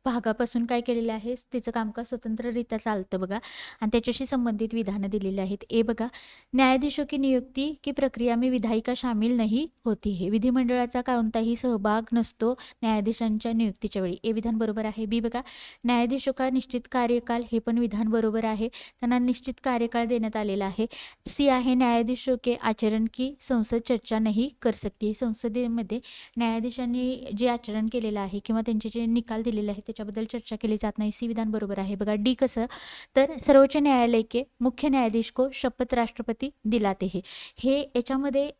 भागापासून काय केलेलं आहे, तिचं कामकाज स्वतंत्ररित्या चालतं बघा, आणि त्याच्याशी संबंधित विधानं दिलेली आहेत. ए बघा, न्यायाधीशों की नियुक्ती की प्रक्रिया में विधायिका शामिल नहीं होती है. विधिमंडळाचा कोणताही सहभाग नसतो न्यायाधीशांच्या नियुक्तीच्या वेळी. ए विधान बरोबर आहे. बी बघा, न्यायाधीशों का निश्चित कार्यकाल, हे पण विधान बरोबर आहे, त्यांना निश्चित कार्यकाळ देण्यात आलेला आहे. सी आहे, न्यायाधीशों के आचरण की संसद चर्चा नहीं कर सकती. संसदेमध्ये न्यायाधीशांनी जे आचरण केलेलं आहे किंवा त्यांचे जे निकाल दिलेले आहेत त्याच्याबद्दल चर्चा केली जात नाही. सी विधान बरोबर आहे. बघा, डी कसं, तर सर्वोच्च न्यायालय के मुख्य न्यायाधीश को शपथ राष्ट्रपती दिलाते है. हे याच्यामध्ये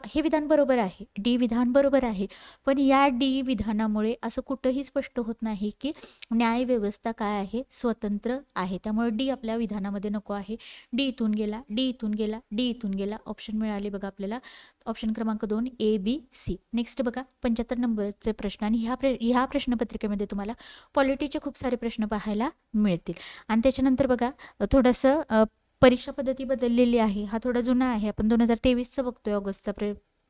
हे विधान बरोबर आहे, डी विधान बरोबर आहे, पण या डी विधानामुळे असं कुठंही स्पष्ट होत नाही की न्याय व्यवस्था काय आहे, स्वतंत्र आहे. त्यामुळे डी आपल्या विधानामध्ये नको आहे. डी इथून गेला, डी इथून गेला, डी इथून गेला. ऑप्शन मिळाले बघा आपल्याला, ऑप्शन क्रमांक 2 ए बी सी. नेक्स्ट बघा, 75 नंबरचे प्रश्न, आणि ह्या प्रश्नपत्रिकेमध्ये तुम्हाला पॉलिटीचे खूप सारे प्रश्न पाहायला मिळतील. आणि त्याच्यानंतर बघा थोडंसं परीक्षा पद्धती बदललेली आहे. हा थोडा जुना आहे, आपण 2023चा बघतोय, ऑगस्टचा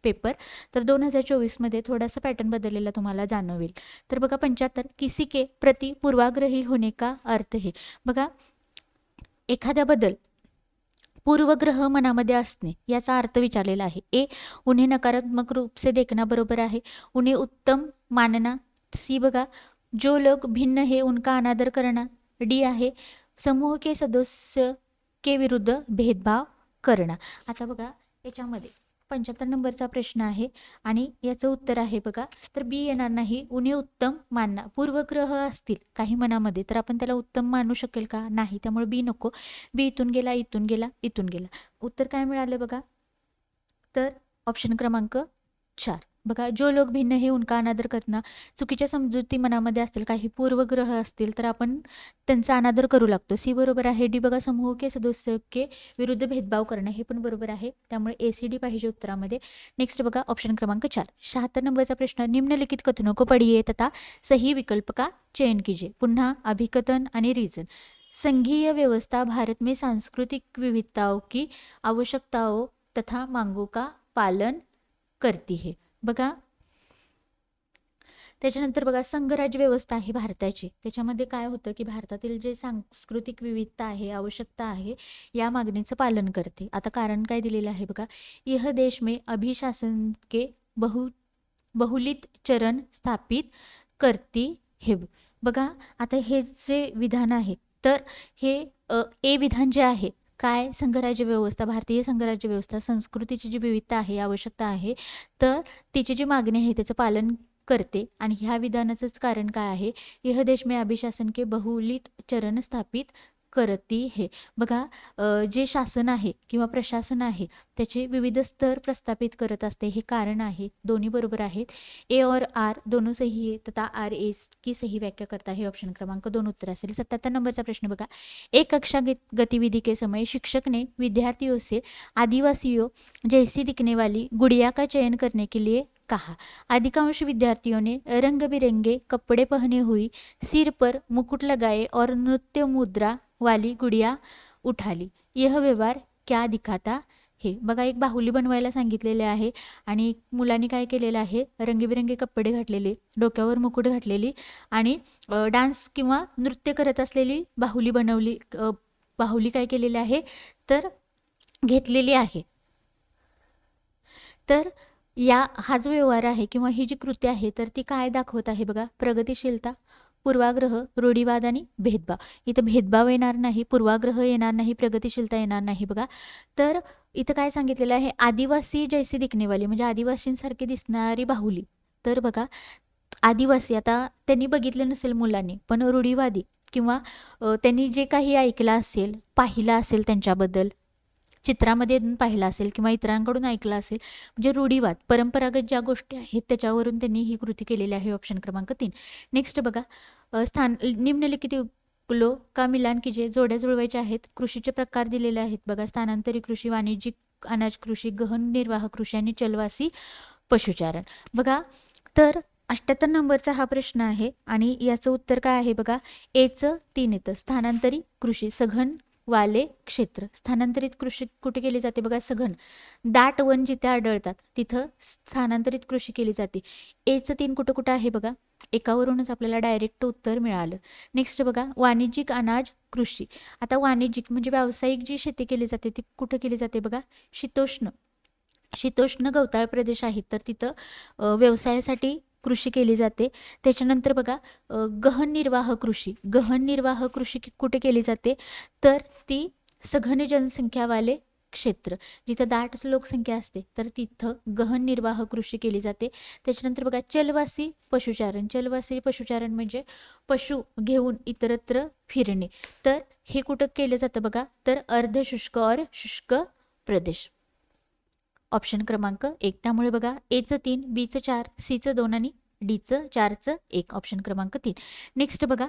पेपर. तर 2024मध्ये थोडासा पॅटर्न बदललेला तुम्हाला जाणवेल. तर बघा 75, किसी के प्रति पूर्वाग्रही होने का अर्थ है. बघा, एखाद्याबद्दल पूर्वग्रह मनामध्ये असणे याचा अर्थ विचारलेला आहे. ए, उन्हें नकारात्मक रूप से देखना बरोबर आहे. उन्हें उत्तम मानना. सी बघा, जो लोग भिन्न है उनका अनादर करना. डी आहे, समूह के सदस्य के विरुद्ध भेदभाव करना. आता बघा याच्यामध्ये 75 नंबरचा प्रश्न आहे आणि याचं उत्तर आहे बघा, तर बी येणार नाही. उन्हें उत्तम मानना. पूर्वग्रह असतील काही मनामध्ये तर आपण त्याला उत्तम मानू शकेल का, नाही, त्यामुळे बी नको. बी इथून गेला, इथून गेला, इथून गेला. उत्तर काय मिळालं बघा, तर ऑप्शन क्रमांक 4. बघा, जो लोक भिन्न हे उनका अनादर करणं. चुकीच्या समजुती मनामध्ये असतील, काही पूर्वग्रह असतील तर आपण त्यांचा अनादर करू लागतो. सी बरोबर आहे. डी बघा, समूह के सदस्य के विरुद्ध भेदभाव करणं, हे पण बरोबर आहे. त्यामुळे ACD पाहिजे उत्तरामध्ये. नेक्स्ट बघा, ऑप्शन क्रमांक 4. 76 नंबरचा प्रश्न, निम्नलिखित कथनों को पढ़िए तथा सही विकल्प का चयन कीजिए. पुन्हा अभिकथन आणि रीजन. संघीय व्यवस्था भारत में सांस्कृतिक विविधताओं की आवश्यकताओं तथा मांगों का पालन करती है. बघा, त्याच्यानंतर बघा, संघराज्य व्यवस्था आहे भारताची. त्याच्यामध्ये काय होतं की भारतातील जे सांस्कृतिक विविधता आहे, आवश्यकता आहे, या मागणीचं पालन करते. आता कारण काय दिलेलं आहे बघा, यह देश में अभिशासन के बहुलित चरण स्थापित करती है. बघा, आता हे जे विधान आहे तर हे ए विधान जे आहे, काय, संघराज्य व्यवस्था, भारतीय संघराज्य व्यवस्था, संस्कृतीची जी विविधता आहे, आवश्यकता आहे, तर तिची जी मागणी आहे त्याचं पालन करते. आणि ह्या विधानाचंच कारण काय आहे, यह देश में अभिशासन के बहुलित चरण स्थापित करती है. बघा, जे शासन आहे किंवा प्रशासन आहे त्याचे विविध स्तर प्रस्थापित करत असते, हे कारण आहे. दोन्ही बरोबर आहेत. ए और आर दोनों सही है तथा आर एस की सही व्याख्या करता है. ऑप्शन क्रमांक 2 उत्तर असेल. 77 नंबरचा प्रश्न बघा, एक कक्षा गतिविधि के समय शिक्षक ने विद्यार्थियों से आदिवासियों जैसी दिखने वाली गुड़िया का चयन करने के लिए कहा. अधिकांश विद्यार्थियों ने रंग बिरंगे कपड़े पहने हुई, सिर पर मुकुट लगाए और नृत्य मुद्रा वाली गुड़िया उठा ली. यह व्यवहार क्या दिखाता है. बघा, एक बाहुली बनवायला सांगितलेले आहे आणि मुलांनी काय केलेलं आहे, रंगीबिरंगी कपडे घातलेले, डोक्यावर मुकुट घातलेली आणि डान्स किंवा नृत्य करत असलेली बाहुली बनवली. बाहुली काय केलेली आहे तर घेतलेली आहे. तर हा जो व्यवहार आहे किंवा ही जी कृती आहे तर ती काय दाखवत आहे बघा, प्रगतिशीलता, पूर्वाग्रह, रूढीवाद आणि भेदभाव. इथं भेदभाव येणार नाही, पूर्वाग्रह येणार नाही, प्रगतिशीलता येणार नाही. बघा, तर इथं काय सांगितलेलं आहे, आदिवासी जैसी दिखणेवाली म्हणजे आदिवासींसारखी दिसणारी बाहुली. तर बघा, आदिवासी, आता त्यांनी बघितलं नसेल मुलांनी, पण रूढीवादी किंवा त्यांनी जे काही ऐकलं असेल, पाहिलं असेल, त्यांच्याबद्दल चित्रामध्ये पाहिलं असेल किंवा इतरांकडून ऐकलं असेल, म्हणजे रूढीवाद, परंपरागत ज्या गोष्टी आहेत त्याच्यावरून त्यांनी ही कृती केलेली आहे. ऑप्शन क्रमांक 3. नेक्स्ट बघा, निम्नलिखित युगलों का मिलान कीजिए. जोड्या जुळवायच्या आहेत. कृषीचे प्रकार दिलेले आहेत बघा, स्थानांतरित कृषी, वाणिज्यिक अनाज कृषी, गहन निर्वाह कृषी आणि चलवासी पशुचारण. बघा, तर 78 नंबरचा हा प्रश्न आहे आणि याचं उत्तर काय आहे बघा, एचं 3 येतं. स्थानांतरित कृषी, सघन वाले क्षेत्र. स्थानांतरित कृषी कुठे केली जाते बघा? सघन दाट वन जिथे आढळतात तिथं स्थानांतरित कृषी केली जाते. एचं 3 कुठं कुठं आहे बघा? एकावरूनच आपल्याला डायरेक्ट उत्तर मिळालं. नेक्स्ट बघा, वाणिज्यिक अनाज कृषी. आता वाणिज्यिक म्हणजे व्यावसायिक जी शेती केली जाते ती कुठं केली जाते बघा? शीतोष्ण गवताळ प्रदेश आहेत तर तिथं व्यवसायासाठी कृषी केली जाते. त्याच्यानंतर बघा गहन निर्वाह कृषी कुठे केली जाते? तर ती सघन जनसंख्यावाले क्षेत्र जिथं दाट लोकसंख्या असते तर तिथं गहन निर्वाह कृषी केली जाते. त्याच्यानंतर बघा चलवासी पशुचारण म्हणजे पशु घेऊन इतरत्र फिरणे. तर हे कुठं केलं जातं बघा? तर अर्धशुष्क और शुष्क प्रदेश. ऑप्शन क्रमांक 1. त्यामुळे बघा एचं 3, बीचं 4, सीचं 2 आणि डीचं 4चं 1. ऑप्शन क्रमांक 3. नेक्स्ट बघा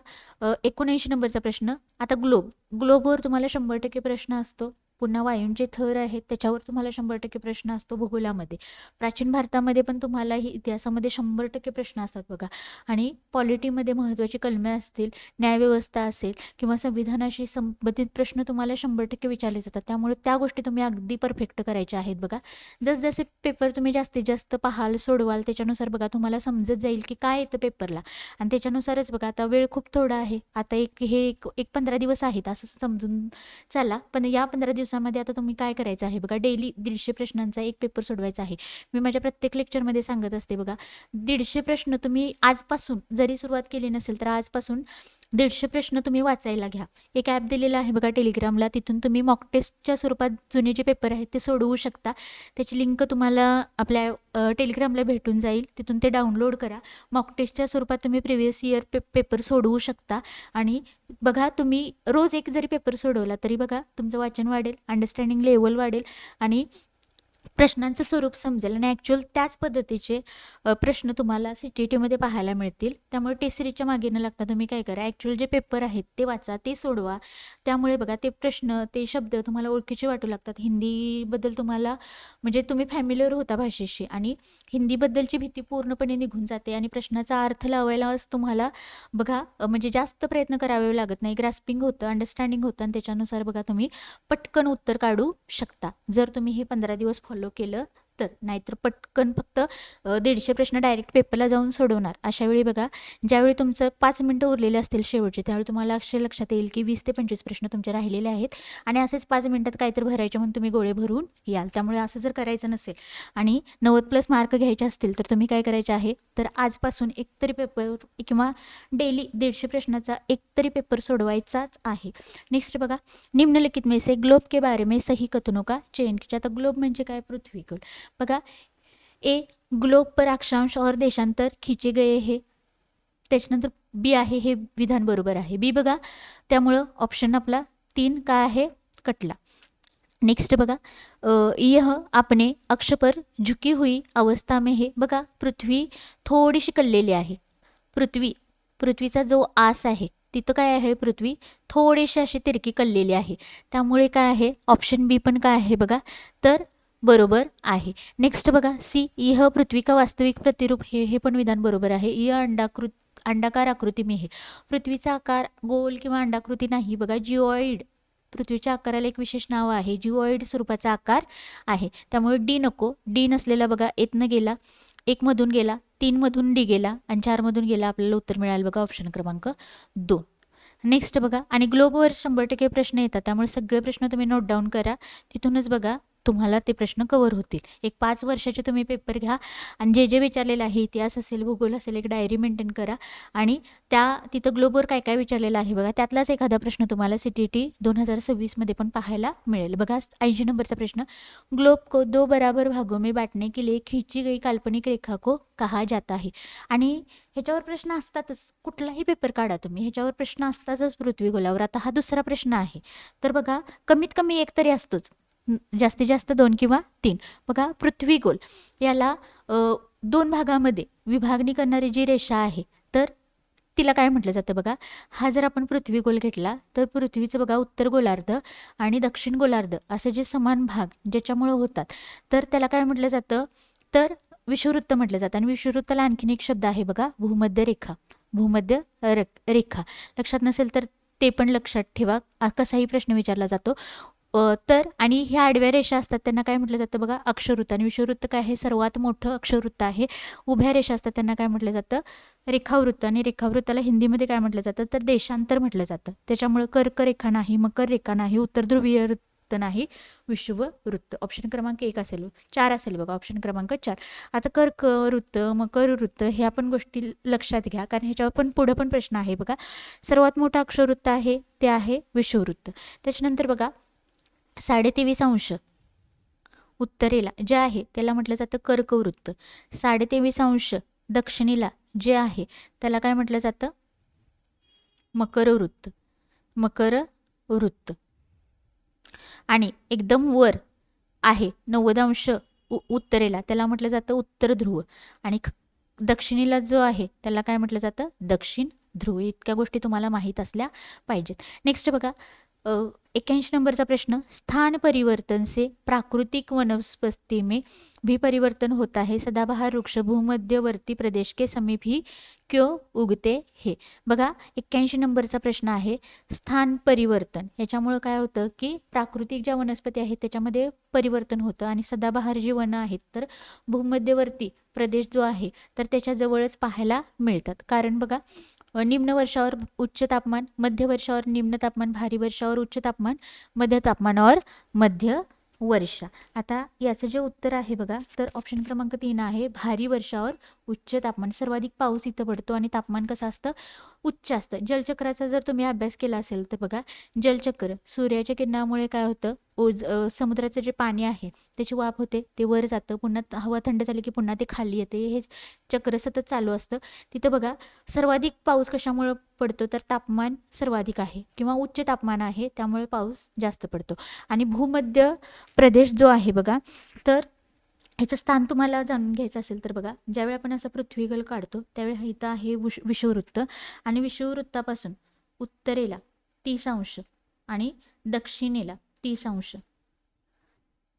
79 नंबरचा प्रश्न. आता ग्लोबवर तुम्हाला 100% प्रश्न असतो. पुन्हा वायूंचे थर आहेत त्याच्यावर तुम्हाला 100% प्रश्न असतो. भूगोलामध्ये प्राचीन भारतामध्ये पण तुम्हाला इतिहासामध्ये 100% प्रश्न असतात बघा. आणि पॉलिटीमध्ये महत्त्वाची कलमे असतील, न्यायव्यवस्था असेल किंवा संविधानाशी संबंधित प्रश्न तुम्हाला 100% विचारले जातात. त्यामुळे त्या गोष्टी तुम्ही अगदी परफेक्ट करायच्या आहेत बघा. जसजसे पेपर तुम्ही जास्तीत जास्त पाहाल, सोडवाल त्याच्यानुसार बघा तुम्हाला समजत जाईल की काय येतं पेपरला. आणि त्याच्यानुसारच बघा आता वेळ खूप थोडा आहे. आता एक 15 दिवस आहेत असं समजून चला. पण या 15 दिवसामध्ये आता तुम्ही काय करायचं आहे बघा? डेली 150 प्रश्नांचा एक पेपर सोडवायचा आहे. मी माझ्या प्रत्येक लेक्चरमध्ये सांगत असते बघा. 150 प्रश्न तुम्ही आजपासून जरी सुरुवात केली नसेल तर आजपासून 150 प्रश्न तुम्ही वाचायला घ्या. एक ॲप दिलेलं आहे बघा टेलिग्रामला. तिथून तुम्ही मॉक टेस्टच्या स्वरूपात जुने जे पेपर आहेत ते सोडवू शकता. त्याची लिंक तुम्हाला आपल्या टेलिग्रामला भेटून जाईल. तिथून ते डाउनलोड करा. मॉक टेस्टच्या स्वरूपात तुम्ही प्रिव्हियस इयर पेपर सोडवू शकता. आणि बघा तुम्ही रोज एक जरी पेपर सोडवला तरी बघा तुमचं वाचन वाढेल, अंडरस्टँडिंग लेवल वाढेल आणि प्रश्नांचं स्वरूप समजेल. आणि ॲक्च्युअल त्याच पद्धतीचे प्रश्न तुम्हाला CTET पाहायला मिळतील. त्यामुळे टेस्ट सिरीजच्या मागे न लागता तुम्ही काय करा, ॲक्च्युअल जे पेपर आहेत ते वाचा, ते सोडवा. त्यामुळे बघा ते प्रश्न, ते शब्द तुम्हाला ओळखीचे वाटू लागतात. हिंदीबद्दल तुम्हाला म्हणजे तुम्ही फॅमिलियर होता भाषेशी आणि हिंदीबद्दलची भीती पूर्णपणे निघून जाते. आणि प्रश्नाचा अर्थ लावायलाच तुम्हाला बघा म्हणजे जास्त प्रयत्न करावे लागत नाही. ग्रास्पिंग होतं, अंडरस्टँडिंग होतं आणि त्याच्यानुसार बघा तुम्ही पटकन उत्तर काढू शकता जर तुम्ही हे 15 दिवस फॉलो केलं तर. नाहीतर पटकन फक्त 150 प्रश्न डायरेक्ट पेपरला जाऊन सोडवणार. अशा वेळी बघा ज्यावेळी तुमचं 5 मिनटं उरलेले असतील शेवटचे त्यावेळी तुम्हाला अक्षर लक्षात येईल की 20 ते 25 प्रश्न तुमचे राहिलेले आहेत आणि असेच 5 मिनटात काहीतरी भरायचे म्हणून तुम्ही गोळे भरून याल. त्यामुळे असं जर करायचं नसेल आणि 90+ मार्क घ्यायचे असतील तर तुम्ही काय करायचे आहे तर आजपासून एकतरी पेपर किंवा डेली 150 प्रश्नाचा एकतरी पेपर सोडवायचाच आहे. नेक्स्ट बघा निम्नलिखित में से ग्लोब के बारे में सही कथनों का चयन कीजिए. आता ग्लोब म्हणजे काय? पृथ्वी गोल. बघा ए ग्लोब पर अक्षांश और देशांतर खिचे गए हे. त्याच्यानंतर बी आहे हे विधान बरोबर आहे. बी बघा त्यामुळं ऑप्शन आपला 3 काय आहे? कटला. नेक्स्ट बघा यह अपने अक्ष पर झुकी हुई अवस्था में है. बघा पृथ्वी थोडीशी कललेली आहे. पृथ्वीचा जो आस आहे तिथं काय आहे? पृथ्वी थोडीशी अशी तिरकी कललेली आहे. त्यामुळे काय आहे? ऑप्शन बी पण काय आहे बघा तर बरोबर आहे. नेक्स्ट बघा सी यह पृथ्वी का वास्तविक प्रतिरूप हे पण विधान बरोबर आहे. यह अंडाकार आकृती में है. पृथ्वीचा आकार गोल किंवा अंडाकृती नाही बघा, जिओइड. पृथ्वीच्या आकाराला एक विशेष नाव आहे, जिओइड स्वरूपाचा आकार आहे. त्यामुळे डी नको. डी नसलेला बघा येतनं गेला, 1 मधून गेला, 3 मधून डी गेला आणि 4 मधून गेला. आपल्याला उत्तर मिळालं बघा ऑप्शन क्रमांक 2. नेक्स्ट बघा आणि ग्लोबवर 100% प्रश्न येतात त्यामुळे सगळे प्रश्न तुम्ही नोट डाऊन करा. तिथूनच बघा तुम्हाला ते प्रश्न कव्हर होतील. एक 5 वर्षाचे तुम्ही पेपर घ्या आणि जे विचारलेलं आहे इतिहास असेल, भूगोल असेल, एक डायरी मेंटेन करा आणि तिथं ग्लोबवर काय काय विचारलेलं आहे बघा त्यातलाच एखादा प्रश्न तुम्हाला CTET 2026 पण पाहायला मिळेल. बघा 80 नंबरचा प्रश्न. ग्लोब को 2 बराबर भागों में बांटने के लिए खींची गई काल्पनिक रेखा को कहा जाता है. आणि ह्याच्यावर प्रश्न असतातच, कुठलाही पेपर काढा तुम्ही ह्याच्यावर प्रश्न असतातच पृथ्वी गोलावर. आता हा दुसरा प्रश्न आहे तर बघा कमीत कमी एक तरी असतोच, जास्तीत जास्त 2 किंवा 3. बघा पृथ्वी गोल याला 2 भागामध्ये विभागणी करणारी जी रेषा आहे तर तिला काय म्हटलं जातं बघा. हा जर आपण पृथ्वी गोल घेतला तर पृथ्वीचं बघा उत्तर गोलार्ध आणि दक्षिण गोलार्ध असे जे समान भाग ज्याच्यामुळे होतात तर त्याला काय म्हटलं जातं तर विषुववृत्त म्हटलं जातं. आणि विषुववृत्ताला आणखीन एक शब्द आहे बघा भूमध्य रेखा. भूमध्य रेखा लक्षात नसेल तर ते पण लक्षात ठेवा, कसाही प्रश्न विचारला जातो. तर आणि ह्या आडव्या रेषा असतात त्यांना काय म्हटलं जातं बघा, अक्षवृत्त. आणि विषुववृत्त काय आहे, सर्वात मोठं अक्षवृत्त आहे. उभ्या रेषा असतात त्यांना काय म्हटलं जातं, रेखावृत्त. आणि रेखावृत्ताला हिंदीमध्ये काय म्हटलं जातं, तर देशांतर म्हटलं जातं. त्याच्यामुळे कर्करेखा नाही, मकर रेखा नाही, उत्तर ध्रुवीय वृत्त नाही, विषुववृत्त. ऑप्शन क्रमांक 1 असेल, 4 असेल बघा, ऑप्शन क्रमांक 4. आता कर्कवृत्त, मकरवृत्त ह्या पण गोष्टी लक्षात घ्या, कारण ह्याच्यावर पण पुढं पण प्रश्न आहे बघा. सर्वात मोठं अक्षवृत्त आहे ते आहे विषुववृत्त. त्याच्यानंतर बघा 23.5 उत्तरेला जे आहे त्याला म्हटलं जातं कर्कवृत्त. 23.5 दक्षिणेला जे आहे त्याला काय म्हटलं जातं, मकरवृत्त. मकरवृत्त. आणि एकदम वर आहे 90 उत्तरेला त्याला म्हटलं जातं उत्तर ध्रुव. आणि दक्षिणेला जो आहे त्याला काय म्हटलं जातं, दक्षिण ध्रुव. इतक्या गोष्टी तुम्हाला माहीत असल्या पाहिजेत. नेक्स्ट बघा 81 नंबरचा प्रश्न, स्थान परिवर्तन से प्राकृतिक वनस्पति में भी परिवर्तन होता है, सदाबहार वृक्ष भूमध्यवर्ती प्रदेश के समीप ही क्यों उगते हे. बघा 81 नंबरचा प्रश्न आहे, स्थान परिवर्तन. याच्यामुळं काय होतं की प्राकृतिक ज्या वनस्पती आहेत त्याच्यामध्ये परिवर्तन होतं आणि सदाबहार जी वनं आहेत तर भूमध्यवर्ती प्रदेश जो आहे तर त्याच्याजवळच पाहायला मिळतात. कारण बघा निम्न वर्षावर उच्च तापमान, मध्य वर्षावर निम्न तापमान, भारी वर्षावर उच्च तापमान, मध्य तापमानावर मध्य वर्षा. आता याचं जे उत्तर आहे बघा तर ऑप्शन क्रमांक 3 आहे, भारी वर्षावर उच्च तापमान. सर्वाधिक पाऊस इथं पडतो आणि तापमान कसं असतं, उच्च असतं. जलचक्राचा जर तुम्ही अभ्यास केला असेल तर बघा जलचक्र सूर्याच्या किरणामुळे काय होतं, समुद्राचं जे पाणी आहे त्याची वाफ होते, ते वर जातं, पुन्हा हवा थंड झाली की पुन्हा ते खाली येते. हे चक्र सतत चालू असतं. तिथं बघा सर्वाधिक पाऊस कशामुळे पडतो, तर तापमान सर्वाधिक आहे किंवा उच्च तापमान आहे त्यामुळे पाऊस जास्त पडतो. आणि भूमध्य प्रदेश जो आहे बघा तर ह्याचं स्थान तुम्हाला जाणून घ्यायचं असेल तर बघा ज्यावेळी आपण असं पृथ्वीगल काढतो त्यावेळी इथं आहे विषुववृत्त. आणि विषुववृत्तापासून उत्तरेला 30 आणि दक्षिणेला 30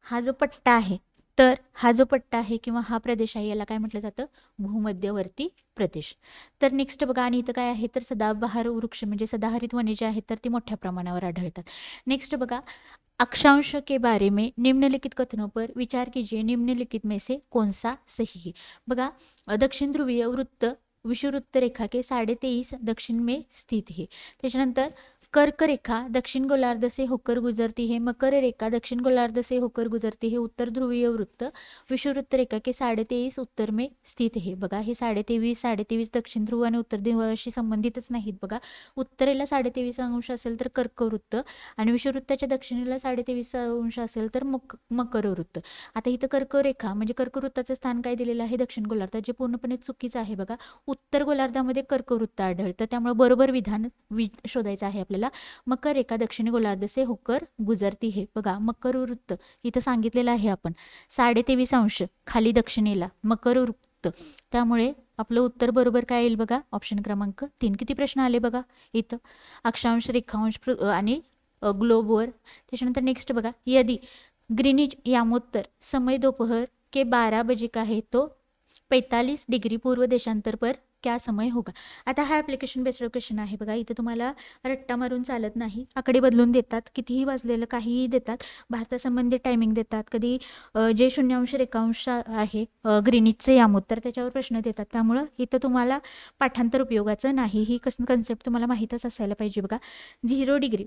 हा जो पट्टा आहे तर हा जो पट्टा आहे किंवा हा प्रदेश आहे याला काय म्हटलं जातं, भूमध्यवर्ती प्रदेश. तर नेक्स्ट बघा आणि इथं काय आहे तर सदाबहार वृक्ष म्हणजे सदाहरित वने जे आहेत तर ती मोठ्या प्रमाणावर आढळतात. नेक्स्ट बघा अक्षांश के बारे में निम्नलिखित कथनों पर विचार कीजिए, निम्नलिखित में से कौन सा सही है. बघा दक्षिण ध्रुवीय वृत्त विषुववृत्त रेखा के 23.5 दक्षिण में स्थित है. त्याच्यानंतर कर्क रेखा दक्षिण गोलार्ध से होकर गुजरती है, मकर रेखा दक्षिण गोलार्ध से होकर गुजरती है, उत्तर ध्रुवीय वृत्त विषुववृत्त रेखा के 23.5 उत्तर में स्थित है. बघा हे 23.5 दक्षिण ध्रुव आणि उत्तर ध्रुवाशी संबंधितच नाहीत. बघा उत्तरेला 23.5 असेल तर कर्कवृत्त आणि विषुववृत्ताच्या दक्षिणेला 23.5 असेल तर मकरवृत्त. आता इथं कर्करेखा म्हणजे कर्कवृत्ताचं स्थान काय दिलेलं आहे, दक्षिण गोलार्धात, जे पूर्णपणे चुकीचं आहे. बघा उत्तर गोलार्धामध्ये कर्कवृत्त आढळतं त्यामुळे बरोबर विधान शोधायचं आहे आपल्याला. मकर रेखा दक्षिण गोलार्ध से होकर गुजरती है. बघा मकरवृत्त इथं सांगितलेलं आहे आपण 23.5 खाली दक्षिणेला मकरवृत्त, त्यामुळे आपलं उत्तर बरोबर काय येईल बघा, ऑप्शन क्रमांक 3. किती प्रश्न आले बघा इथं, अक्षांश रेखांश आणि ग्लोबवर. त्याच्यानंतर नेक्स्ट बघा, यदि ग्रीनिच यामोत्तर समय दोपहर के 12 बजे का है तो 45 डिग्री पूर्व देशांतर पर क्या समय होगा. आता हा ॲप्लिकेशन बेस्ड क्वेश्चन आहे बघा. इथं तुम्हाला रट्टा मारून चालत नाही, आकडे बदलून देतात, कितीही वाजलेलं काहीही देतात, भारतासंबंधी टायमिंग देतात, कधी जे शून्यांश रेखांश आहे ग्रीनिचचे यामोत्तर त्याच्यावर प्रश्न देतात. त्यामुळं इथं तुम्हाला पाठांतर उपयोगाचं नाही, ही कन्सेप्ट तुम्हाला माहीतच असायला पाहिजे. बघा 0 डिग्री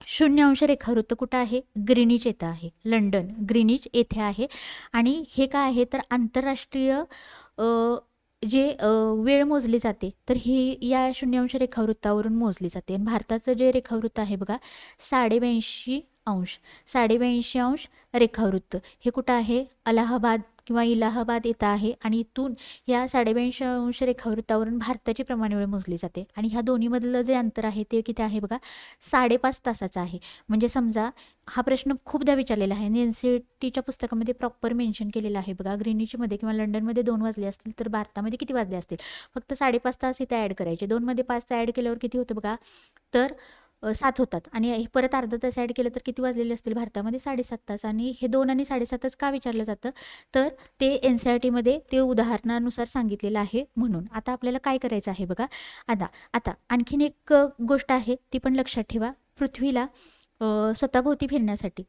0 रेखावृत्त कुठं आहे, ग्रीनिच येथे आहे, लंडन ग्रीनिच येथे आहे. आणि हे काय आहे तर आंतरराष्ट्रीय जे वेळ मोजली जाते तर ही या 0 रेखावृत्तावरून मोजली जाते. आणि भारताचं जे रेखावृत्त आहे बघा 82.5 रेखावृत्त हे कुठं आहे, अलाहाबाद किंवा इलाहाबाद येतं आहे. आणि इथून या 82.5 रेखावृत्तावरून भारताची प्रमाण वेळ मोजली जाते. आणि ह्या दोन्हीमधलं जे अंतर आहे ते किती आहे बघा, 5.5 तासाचं आहे. म्हणजे समजा हा प्रश्न खूपदा विचारलेला आहे आणि NCERTच्या पुस्तकामध्ये प्रॉपर मेन्शन केलेलं आहे बघा, ग्रीनिचमध्ये किंवा लंडनमध्ये 2 वाजले असतील तर भारतामध्ये किती वाजले असतील, फक्त 5.5 तास इथे ॲड करायचे. 2 मध्ये 5 ॲड केल्यावर किती होतं बघा, तर 7 होतात आणि हे परत अर्धा तास ॲड केलं तर किती वाजलेले असतील भारतामध्ये 7:30 तास. आणि हे 2 आणि 7:30च का विचारलं जातं तर ते NCERTमध्ये ते उदाहरणानुसार सांगितलेलं आहे म्हणून. आता आपल्याला काय करायचं आहे बघा. आता आणखीन एक गोष्ट आहे ती पण लक्षात ठेवा. पृथ्वीला स्वतःभोवती फिरण्यासाठी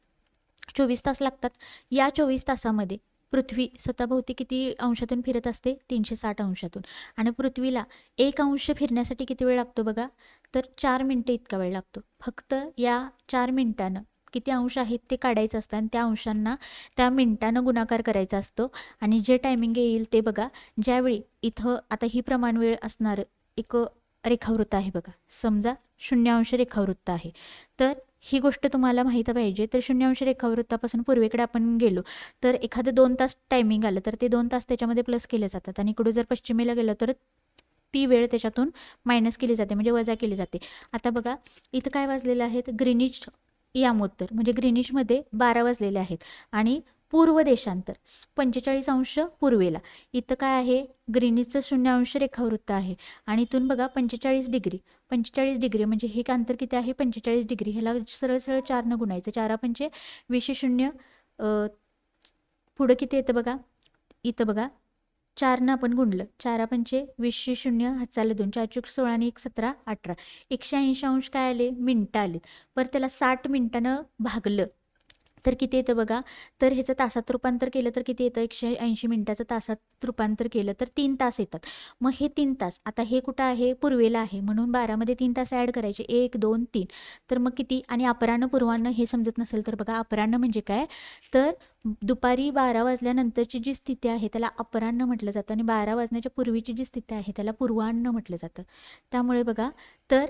24 तास लागतात. या 24 तासामध्ये पृथ्वी स्वतःभोवती किती अंशातून फिरत असते 360 अंशातून. आणि पृथ्वीला 1 अंश फिरण्यासाठी किती वेळ लागतो बघा तर 4 मिनटं इतका वेळ लागतो. फक्त या 4 मिनटानं किती अंश आहेत ते काढायचं असतं आणि त्या अंशांना त्या मिनटानं गुणाकार करायचा असतो. आणि जे टायमिंग येईल ते बघा. ज्यावेळी इथं आता ही प्रमाण वेळ असणार एक रेखावृत्त आहे बघा. समजा 0 रेखावृत्त आहे तर ही गोष्ट तुम्हाला माहीत पाहिजे. तर 0 रेखावृत्तापासून पूर्वेकडे आपण गेलो तर एखादं 2 तास टायमिंग आलं तर ते 2 तास त्याच्यामध्ये प्लस केले जातात. आणि इकडं जर पश्चिमेला गेलं तर ती वेळ त्याच्यातून मायनस केली जाते म्हणजे वजा केली जाते. आता बघा इथं काय वाजलेलं आहेत ग्रीनिच यामोत्तर म्हणजे ग्रीनिचमध्ये 12 वाजलेले आहेत. आणि पूर्व देशांतर 45 अंश पूर्वेला इथं काय आहे ग्रीनिचचं 0 रेखावृत्त आहे. आणि इथून बघा 45 डिग्री म्हणजे हे अंतर किती आहे 45 डिग्री. ह्याला सरळ सरळ 4 गुणायचं. 4 पंचे 20 पुढं किती येतं बघा इथं बघा 4 आपण गुणलं. 4 पंचे 20 हात चालले 2 4 चूक 16 आणि 1 17 18 180 अंश काय आले मिनटं आलेत. पर त्याला 60 मिनटानं भागलं तर किती येतं बघा. तर ह्याचं तासात रूपांतर केलं तर किती येतं 180 मिनटाचं तासात रूपांतर केलं तर 3 तास येतात. मग हे 3 तास आता हे कुठं आहे पूर्वेला आहे म्हणून 12मध्ये 3 तास ॲड करायचे 1 2 3. तर मग किती आणि अपराह्न पूर्वाह्न हे समजत नसेल तर बघा अपराह्न म्हणजे काय तर दुपारी 12 वाजल्यानंतरची जी स्थिती आहे त्याला अपराह्न म्हटलं जातं आणि 12 वाजण्याच्या पूर्वीची जी स्थिती आहे त्याला पूर्वाह्न म्हटलं जातं. त्यामुळे बघा तर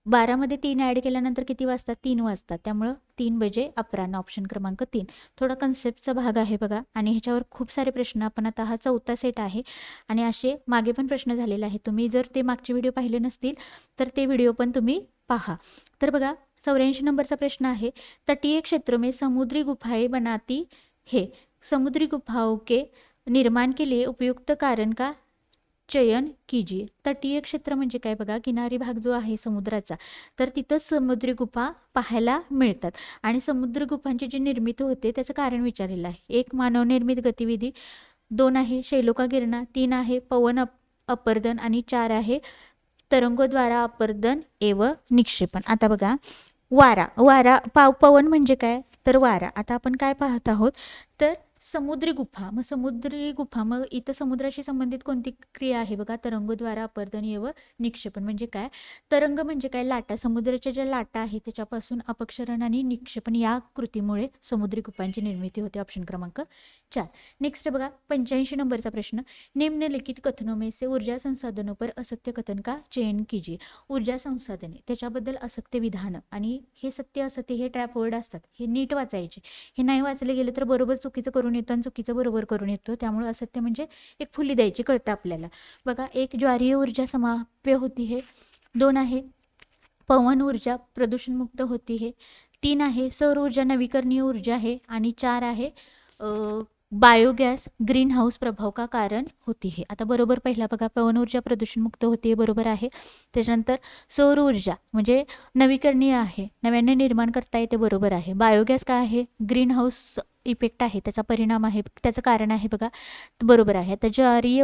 12मध्ये 3 ॲड केल्यानंतर किती वाजतात 3 वाजतात. त्यामुळं 3 बजे अपराह्न ऑप्शन क्रमांक 3. थोडा कन्सेप्टचा भाग आहे बघा आणि ह्याच्यावर खूप सारे प्रश्न आपण आता हा 4था सेट आहे आणि असे मागे पण प्रश्न झालेले आहेत. तुम्ही जर ते मागचे व्हिडिओ पाहिले नसतील तर ते व्हिडिओ पण तुम्ही पहा. तर बघा 84 नंबरचा प्रश्न आहे तटीय क्षेत्र में समुद्री गुफाएं बनाती है समुद्री गुफाओं के निर्माण के लिए उपयुक्त कारण का चयन कीजिए. तटीय क्षेत्र म्हणजे काय बघा किनारी भाग जो आहे समुद्राचा तर तिथं समुद्री गुफा पाहायला मिळतात. आणि समुद्र गुफांची जी निर्मिती होते त्याचं कारण विचारलेलं आहे. 1 मानवनिर्मित गतिविधी, 2 आहे शैलुकागिरणा, 3 आहे पवन अपर्दन आणि 4 आहे तरंगोद्वारा अपर्दन एव निक्षेपण. आता बघा वारा पवन म्हणजे काय तर वारा. आता आपण काय पाहत आहोत तर समुद्री गुफा. मग इथं समुद्राशी संबंधित कोणती क्रिया आहे बघा तरंगोद्वारा अपर्दन एव निक्षेपण म्हणजे काय तरंग म्हणजे काय लाटा समुद्राच्या ज्या लाटा आहेत त्याच्यापासून अपक्षरण आणि निक्षेपण या कृतीमुळे समुद्री गुफांची निर्मिती होते. ऑप्शन क्रमांक 4. नेक्स्ट बघा 85 नंबरचा प्रश्न निम्नलिखित कथनों में से ऊर्जा संसाधनों पर असत्य कथन का चयन कीजिए. ऊर्जा संसाधने त्याच्याबद्दल असत्य विधान आणि हे सत्य असत्य हे ट्रॅप वर्ड असतात हे नीट वाचायचे. हे नाही वाचले गेले तर बरोबर चुकीचं करून येतो आणि चुकीचं बरोबर करून येतो. त्यामुळे असत्य म्हणजे एक फुली द्यायची कळतं आपल्याला. बघा 1 ज्वारीय ऊर्जा समाप्य होती है, 2 आहे पवन ऊर्जा प्रदूषणमुक्त होती है, 3 आहे सौर ऊर्जा नवीकरणीय ऊर्जा है आणि 4 आहे बायोगॅस ग्रीन हाऊस प्रभाव का कारण होती है. आता बरोबर पहिला बघा पवन ऊर्जा प्रदूषणमुक्त होती बरोबर आहे. त्याच्यानंतर सौर ऊर्जा म्हणजे नवीकरणीय आहे नव्याने निर्माण करता येते बरोबर आहे. बायोगॅस काय आहे ग्रीन हाऊस इफेक्ट आहे त्याचा परिणाम आहे त्याचं कारण आहे बघा बरोबर आहे. आता ज्वारीय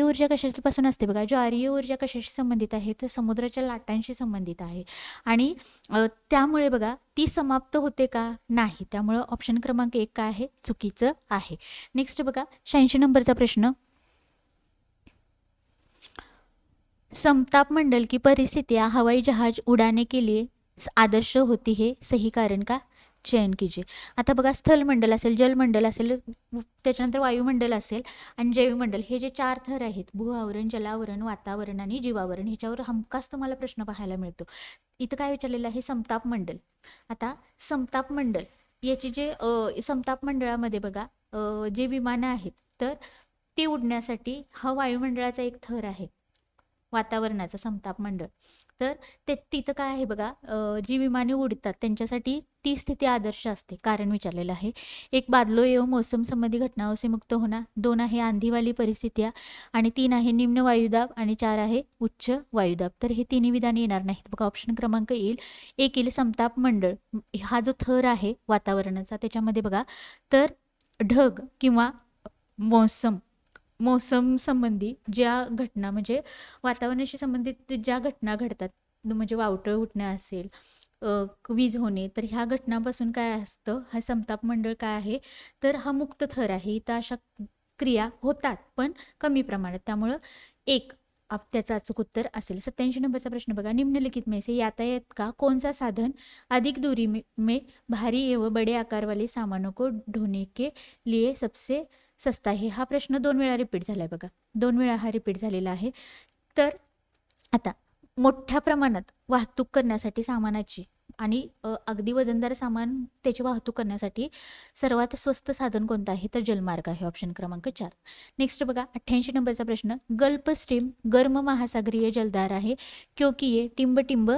ऊर्जा कशापासून असते बघा ज्वारीय ऊर्जा कशाशी संबंधित आहे तर समुद्राच्या लाटांशी संबंधित आहे आणि त्यामुळे बघा ती समाप्त होते का नाही. त्यामुळं ऑप्शन क्रमांक 1 काय आहे चुकीचं आहे. नेक्स्ट बघा 86 नंबरचा प्रश्न समताप मंडल की परिस्थितियाँ हवाई जहाज उड़ाने के लिए आदर्श होती है सही कारण का चयन कीजिए. आता बघा स्थलमंडल असेल जलमंडल असेल त्याच्यानंतर वायुमंडल असेल आणि जैवमंडल हे जे 4 थर आहेत भूआवरण जलावरण वातावरण आणि जीवावरण ह्याच्यावर हमखास तुम्हाला प्रश्न पाहायला मिळतो. इथं काय विचारलेलं आहे समताप मंडल. आता समताप मंडल याची जे समताप मंडळामध्ये बघा जे विमानं आहेत तर ती उडण्यासाठी हा वायुमंडळाचा एक थर आहे. वातावरणाचा समताप मंडळ. तर ते तिथं काय आहे बघा, जी विमाने उडतात त्यांच्यासाठी ती स्थिती आदर्श असते. कारण विचारलेलं आहे. एक बादलो एवं मौसम संबंधी घटनाओं से मुक्त होना, 2 आहे आंधी वाली परिस्थित्या आणि 3 आहे निम्न वायुदाब आणि 4 आहे उच्च वायुदाब. तर हे तिन्ही विधाने येणार नाहीत बघा. ऑप्शन क्रमांक येईल 1 येईल समताप मंडळ. हा जो थर आहे वातावरणाचा त्याच्यामध्ये बघा, तर ढग किंवा मौसम संबंधी ज्या घटना म्हणजे वातावरणाशी संबंधित ज्या घटना घडतात, म्हणजे वावटळ उठणे असेल, वीज होणे, तर ह्या घटनांपासून काय असतं, हा समताप मंडळ काय आहे, तर हा मुक्त थर आहे. इथं अशा क्रिया होतात पण कमी प्रमाणात. त्यामुळं एक त्याचं अचूक उत्तर असेल. 87 नंबरचा प्रश्न बघा, निम्नलिखित में से यातायात का कौन सा साधन अधिक दूरी में भारी एवं बड़े आकार वाले सामानों को ढोने के लिए सबसे सस्ता आहे. हा प्रश्न 2 वेळा रिपीट झालाय बघा. 2 वेळा हा रिपीट झालेला आहे. तर आता मोठ्या प्रमाणात वाहतूक करण्यासाठी सामानाची आणि अगदी वजनदार सामान त्याची वाहतूक करण्यासाठी सर्वात स्वस्त साधन कोणतं आहे, तर जलमार्ग आहे. ऑप्शन क्रमांक 4. नेक्स्ट बघा 88 नंबरचा प्रश्न, गल्फ स्ट्रीम गर्म महासागरीय जलधार आहे क्योंकि ये टिंब टिंब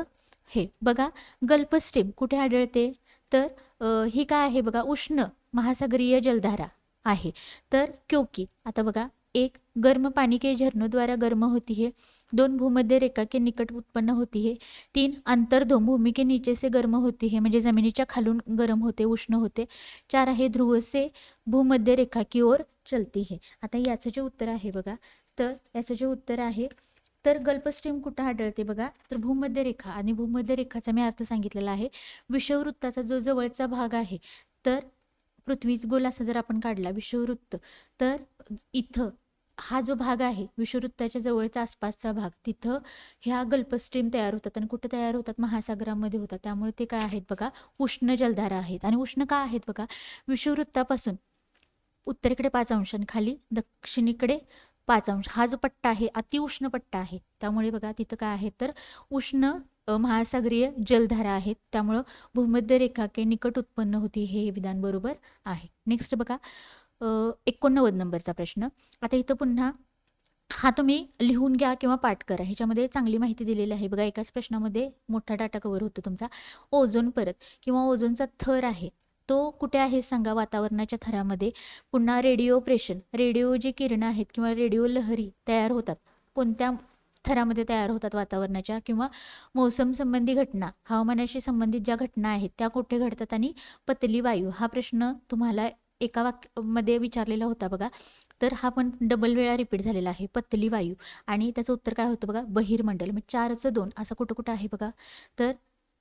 हे. बघा गल्फ स्ट्रीम कुठे आढळते, तर ही काय आहे बघा, उष्ण महासागरीय जलधारा आहे. तर क्योंकि आता बघा, 1 गर्म पानी के झरनों द्वारा गर्म होती है, 2 भूमध्य रेखा के निकट उत्पन्न होती है, 3 अंतर्ध्रुव भूमि के नीचे से गर्म होती है म्हणजे जमिनीच्या खालून गरम होते, उष्ण होते, 4 आहे ध्रुव से भूमध्य रेखा की ओर चलती है. आता याचं जे उत्तर आहे बघा, तर याचं जे उत्तर आहे, तर गल्फ स्ट्रीम कुठं आढळते बघा, तर भूमध्य रेखा. आणि भूमध्य रेखाचा मी अर्थ सांगितलेला आहे, विषुववृत्ताचा जो जवळचा भाग आहे, तर पृथ्वीच गोल असा जर आपण काढला विषुववृत्त, तर इथं हा जो भाग आहे विषुववृत्ताच्या जवळचा आसपासचा भाग, तिथं ह्या गल्फ स्ट्रीम तयार होतात. आणि कुठं तयार होतात, महासागरामध्ये होतात. त्यामुळे ते काय आहेत बघा, उष्ण जलधारा आहेत. आणि उष्ण का आहेत बघा, विषुववृत्तापासून उत्तरेकडे 5 अंश आणि खाली दक्षिणेकडे 5 अंश हा जो पट्टा आहे अतिउष्ण पट्टा आहे. त्यामुळे बघा तिथं काय आहे, तर उष्ण महासागरीय जलधारा आहेत. त्यामुळं भूमध्य रेखा के निकट उत्पन्न होती, हे विधान बरोबर आहे. नेक्स्ट बघा 89 नंबरचा प्रश्न. आता इथं पुन्हा हा तुम्ही लिहून घ्या किंवा पाठ करा, ह्याच्यामध्ये चांगली माहिती दिलेली आहे बघा. एकाच प्रश्नामध्ये मोठा डाटा कव्हर होतो तुमचा. ओझोन परत किंवा ओझोनचा थर आहे तो कुठे आहे सांगा, वातावरणाच्या थरामध्ये. पुन्हा रेडिओप्रेशन, रेडिओ जी किरणं आहेत किंवा रेडिओ लहरी तयार होतात कोणत्या थरामध्ये तयार होतात वातावरणाच्या, किंवा मौसम संबंधी घटना, हवामानाशी संबंधित ज्या घटना आहेत त्या कुठे घडतात. आणि पतली वायू हा प्रश्न तुम्हाला एका वाक्यामध्ये विचारलेला होता बघा, तर हा पण डबल वेळा रिपीट झालेला आहे, पतली वायू. आणि त्याचं उत्तर काय होतं बघा, बहिर्मंडल. मग 4चं 2 असं कुठं कुठं आहे बघा, तर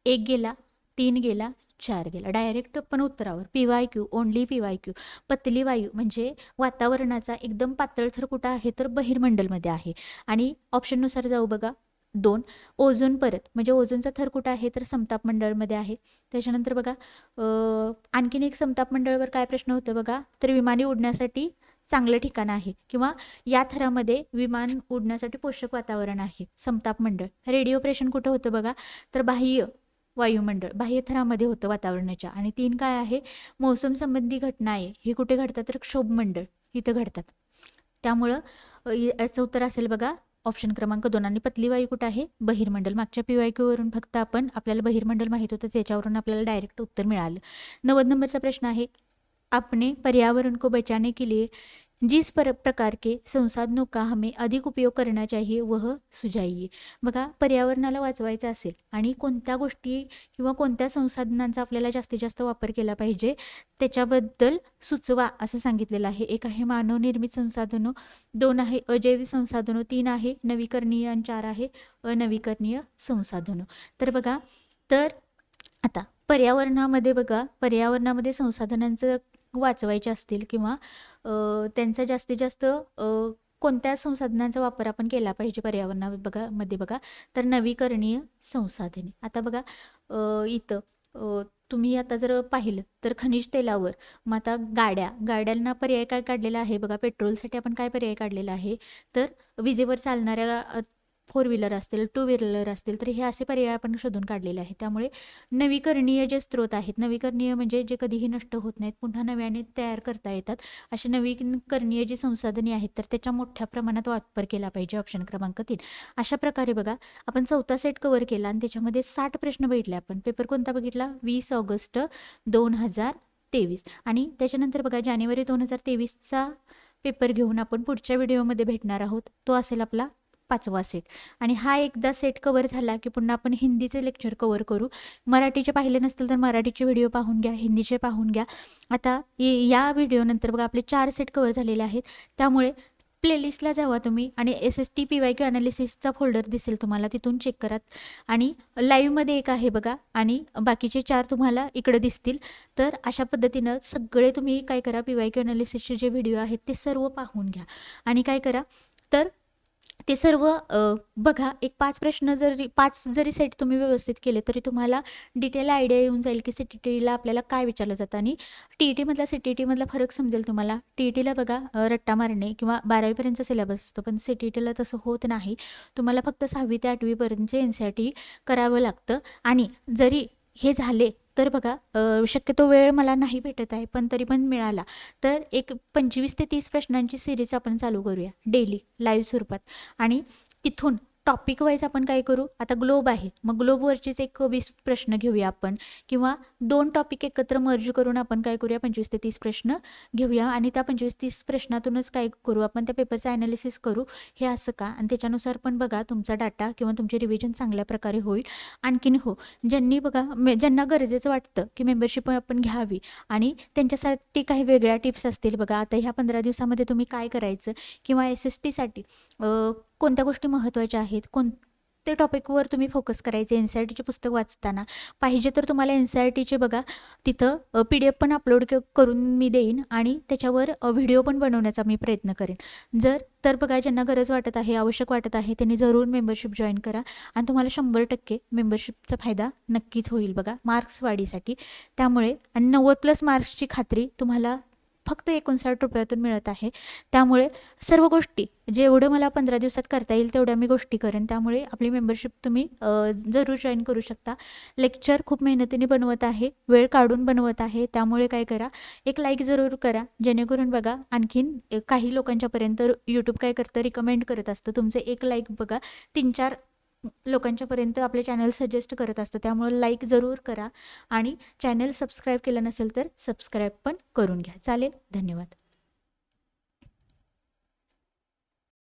1 गेला, 3 गेला, 4 गेला. डायरेक्ट पण उत्तरावर PYQ, ओनली PYQ. पतली वायू म्हणजे वातावरणाचा एकदम पातळ थर कुठं आहे, तर बहिर्मंडलमध्ये आहे. आणि ऑप्शननुसार जाऊ बघा, 2 ओझोन परत म्हणजे ओझोनचा थर कुठं आहे, तर समताप मंडळमध्ये आहे. त्याच्यानंतर बघा आणखीन एक समताप मंडळावर काय प्रश्न होतं बघा, तर विमाने उडण्यासाठी चांगलं ठिकाण आहे किंवा या थरामध्ये विमान उडण्यासाठी पोषक वातावरण आहे, समताप मंडळ. रेडिओप्रेशन कुठं होतं बघा, तर बाह्य वायुमंडळ, बाह्य थरामध्ये होतं वातावरणाच्या. आणि 3 काय आहे, मौसम संबंधी घटना आहे, हे कुठे घडतात, तर क्षोभमंडळ इथं घडतात. त्यामुळं याचं उत्तर असेल बघा ऑप्शन क्रमांक 2. आणि पतली वायू कुठं आहे, बहिर्मंडल. मागच्या PYQ वरून फक्त आपल्याला बहिर्मंडल माहीत होतं, त्याच्यावरून आपल्याला डायरेक्ट उत्तर मिळालं. 90 नंबरचा प्रश्न आहे, अपने पर्यावरण को बचाने के लिए जिस प्रकार के संसाधनों का हमें अधिक उपयोग करना चाहिए वह सुझाइए. बघा पर्यावरणाला वाचवायचं असेल आणि कोणत्या गोष्टी किंवा कोणत्या संसाधनांचा आपल्याला जास्तीत जास्त वापर केला पाहिजे त्याच्याबद्दल सुचवा असं सांगितलेलं आहे. 1 आहे मानवनिर्मित संसाधनं, 2 आहे अजैविक संसाधनं, 3 आहे नवीकरणीय आणि 4 आहे अनवीकरणीय संसाधनं. तर बघा, तर आता पर्यावरणामध्ये संसाधनांचं वाचवायचे असतील किंवा त्यांचा जास्तीत जास्त कोणत्या संसाधनांचा वापर आपण केला पाहिजे पर्यावरणामध्ये बघा, तर नवीकरणीय संसाधने. आता बघा इथं तुम्ही आता जर पाहिलं तर खनिज तेलावर मग आता गाड्यांना पर्याय काय काढलेला आहे बघा, पेट्रोलसाठी आपण काय पर्याय काढलेला आहे, तर विजेवर चालणाऱ्या फोर व्हीलर असतील, टू व्हीलर असतील, तर हे असे पर्याय आपण शोधून काढलेले आहेत. त्यामुळे नवीकरणीय जे स्रोत आहेत, नवीकरणीय म्हणजे जे कधीही नष्ट होत नाहीत, पुन्हा नव्याने तयार करता येतात, अशी नवीकरणीय जी संसाधने आहेत तर त्याचा मोठ्या प्रमाणात वापर केला पाहिजे. ऑप्शन क्रमांक 3. अशा प्रकारे बघा आपण चौथा सेट कव्हर केला आणि त्याच्यामध्ये 60 प्रश्न बघितले आपण. पेपर कोणता बघितला? 20 ऑगस्ट 2023. आणि त्याच्यानंतर बघा जानेवारी 2023चा पेपर घेऊन आपण पुढच्या व्हिडिओमध्ये भेटणार आहोत. तो असेल आपला 5वा सेट. आणि हा एकदा सेट कव्हर झाला की पुन्हा आपण हिंदीचे लेक्चर कव्हर करू. मराठीचे पाहिले नसतील तर मराठीचे व्हिडिओ पाहून घ्या, हिंदीचे पाहून घ्या. आता या व्हिडिओनंतर बघा आपले 4 सेट कव्हर झालेले आहेत. त्यामुळे प्लेलिस्टला जावा तुम्ही आणि SST PYQ ॲनालिसिसचा फोल्डर दिसेल तुम्हाला, तिथून चेक करा. आणि लाईव्हमध्ये एक आहे बघा आणि बाकीचे 4 तुम्हाला इकडे दिसतील. तर अशा पद्धतीनं सगळे तुम्ही काय करा, PYQ ॲनालिसिसचे जे व्हिडिओ आहेत ते सर्व पाहून घ्या. आणि काय करा तर ते सर्व बघा. एक 5 प्रश्न जरी सेट तुम्ही व्यवस्थित केले तरी तुम्हाला डिटेल आयडिया येऊन जाईल की CTTला आपल्याला काय विचारलं जातं आणि TETमधला CTTमधला फरक समजेल तुम्हाला. TETला बघा रट्टा मारणे किंवा 12वीपर्यंतचा सिलेबस असतो, पण CTTला तसं होत नाही. तुम्हाला फक्त 6वी ते 8वीपर्यंतचे NCERT करावं लागतं. आणि जरी हे झाले तर बघा शक्यतो वेळ मला नाही भेटत आहे, पण तरी पण मिळाला तर एक 25 ते 30 प्रश्नांची सिरीज आपण चालू करूया डेली लाईव्ह स्वरूपात. आणि तिथून टॉपिक वाईज आपण काय करू, आता ग्लोब आहे मग ग्लोबवरचीच एक 20 प्रश्न घेऊया आपण, किंवा 2 टॉपिक एकत्र मर्ज करून आपण काय करूया 25 ते 30 प्रश्न घेऊया. आणि त्या 25-30 प्रश्नातूनच काय करू आपण, त्या पेपरचं ॲनालिसिस करू. हे असं का, आणि त्याच्यानुसार पण बघा तुमचा डाटा किंवा तुमचे रिव्हिजन चांगल्या प्रकारे होईल. आणखीन ज्यांनी बघा ज्यांना गरजेचं वाटतं की मेंबरशिप आपण घ्यावी आणि त्यांच्यासाठी काही वेगळ्या टिप्स असतील बघा. आता ह्या 15 दिवसामध्ये तुम्ही काय करायचं, किंवा SSTसाठी कोणत्या गोष्टी महत्त्वाच्या आहेत, कोणते टॉपिकवर तुम्ही फोकस करायचे NCERTचे पुस्तक वाचताना. पाहिजे तर तुम्हाला NCERTचे बघा तिथं PDF पण अपलोड करून मी देईन आणि त्याच्यावर व्हिडिओ पण बनवण्याचा मी प्रयत्न करेन. तर बघा ज्यांना गरज वाटत आहे, आवश्यक वाटत आहे, त्यांनी जरूर मेंबरशिप जॉईन करा आणि तुम्हाला 100% मेंबरशिपचा फायदा नक्कीच होईल बघा मार्क्स वाढीसाठी. त्यामुळे आणि 90+ मार्क्सची खात्री तुम्हाला फक्त 59 रुपयातून मिळत आहे. त्यामुळे सर्व गोष्टी जेवढं मला 15 दिवसात करता येईल तेवढ्या मी गोष्टी करेन. त्यामुळे आपली मेंबरशिप तुम्ही जरूर जॉईन करू शकता. लेक्चर खूप मेहनतीने बनवत आहे, वेळ काढून बनवत आहे. त्यामुळे काय करा, एक लाईक जरूर करा, जेणेकरून बघा आणखीन काही लोकांच्यापर्यंत यूट्यूब काय करतं, रिकमेंड करत असतं. तुमचे एक लाईक बघा 3-4 लोकांच्यापर्यंत आपले चॅनल सजेस्ट करत असतं. त्यामुळे लाईक जरूर करा आणि चॅनल सबस्क्राईब केलं नसेल तर सबस्क्राईब पण करून घ्या. चालेल, धन्यवाद.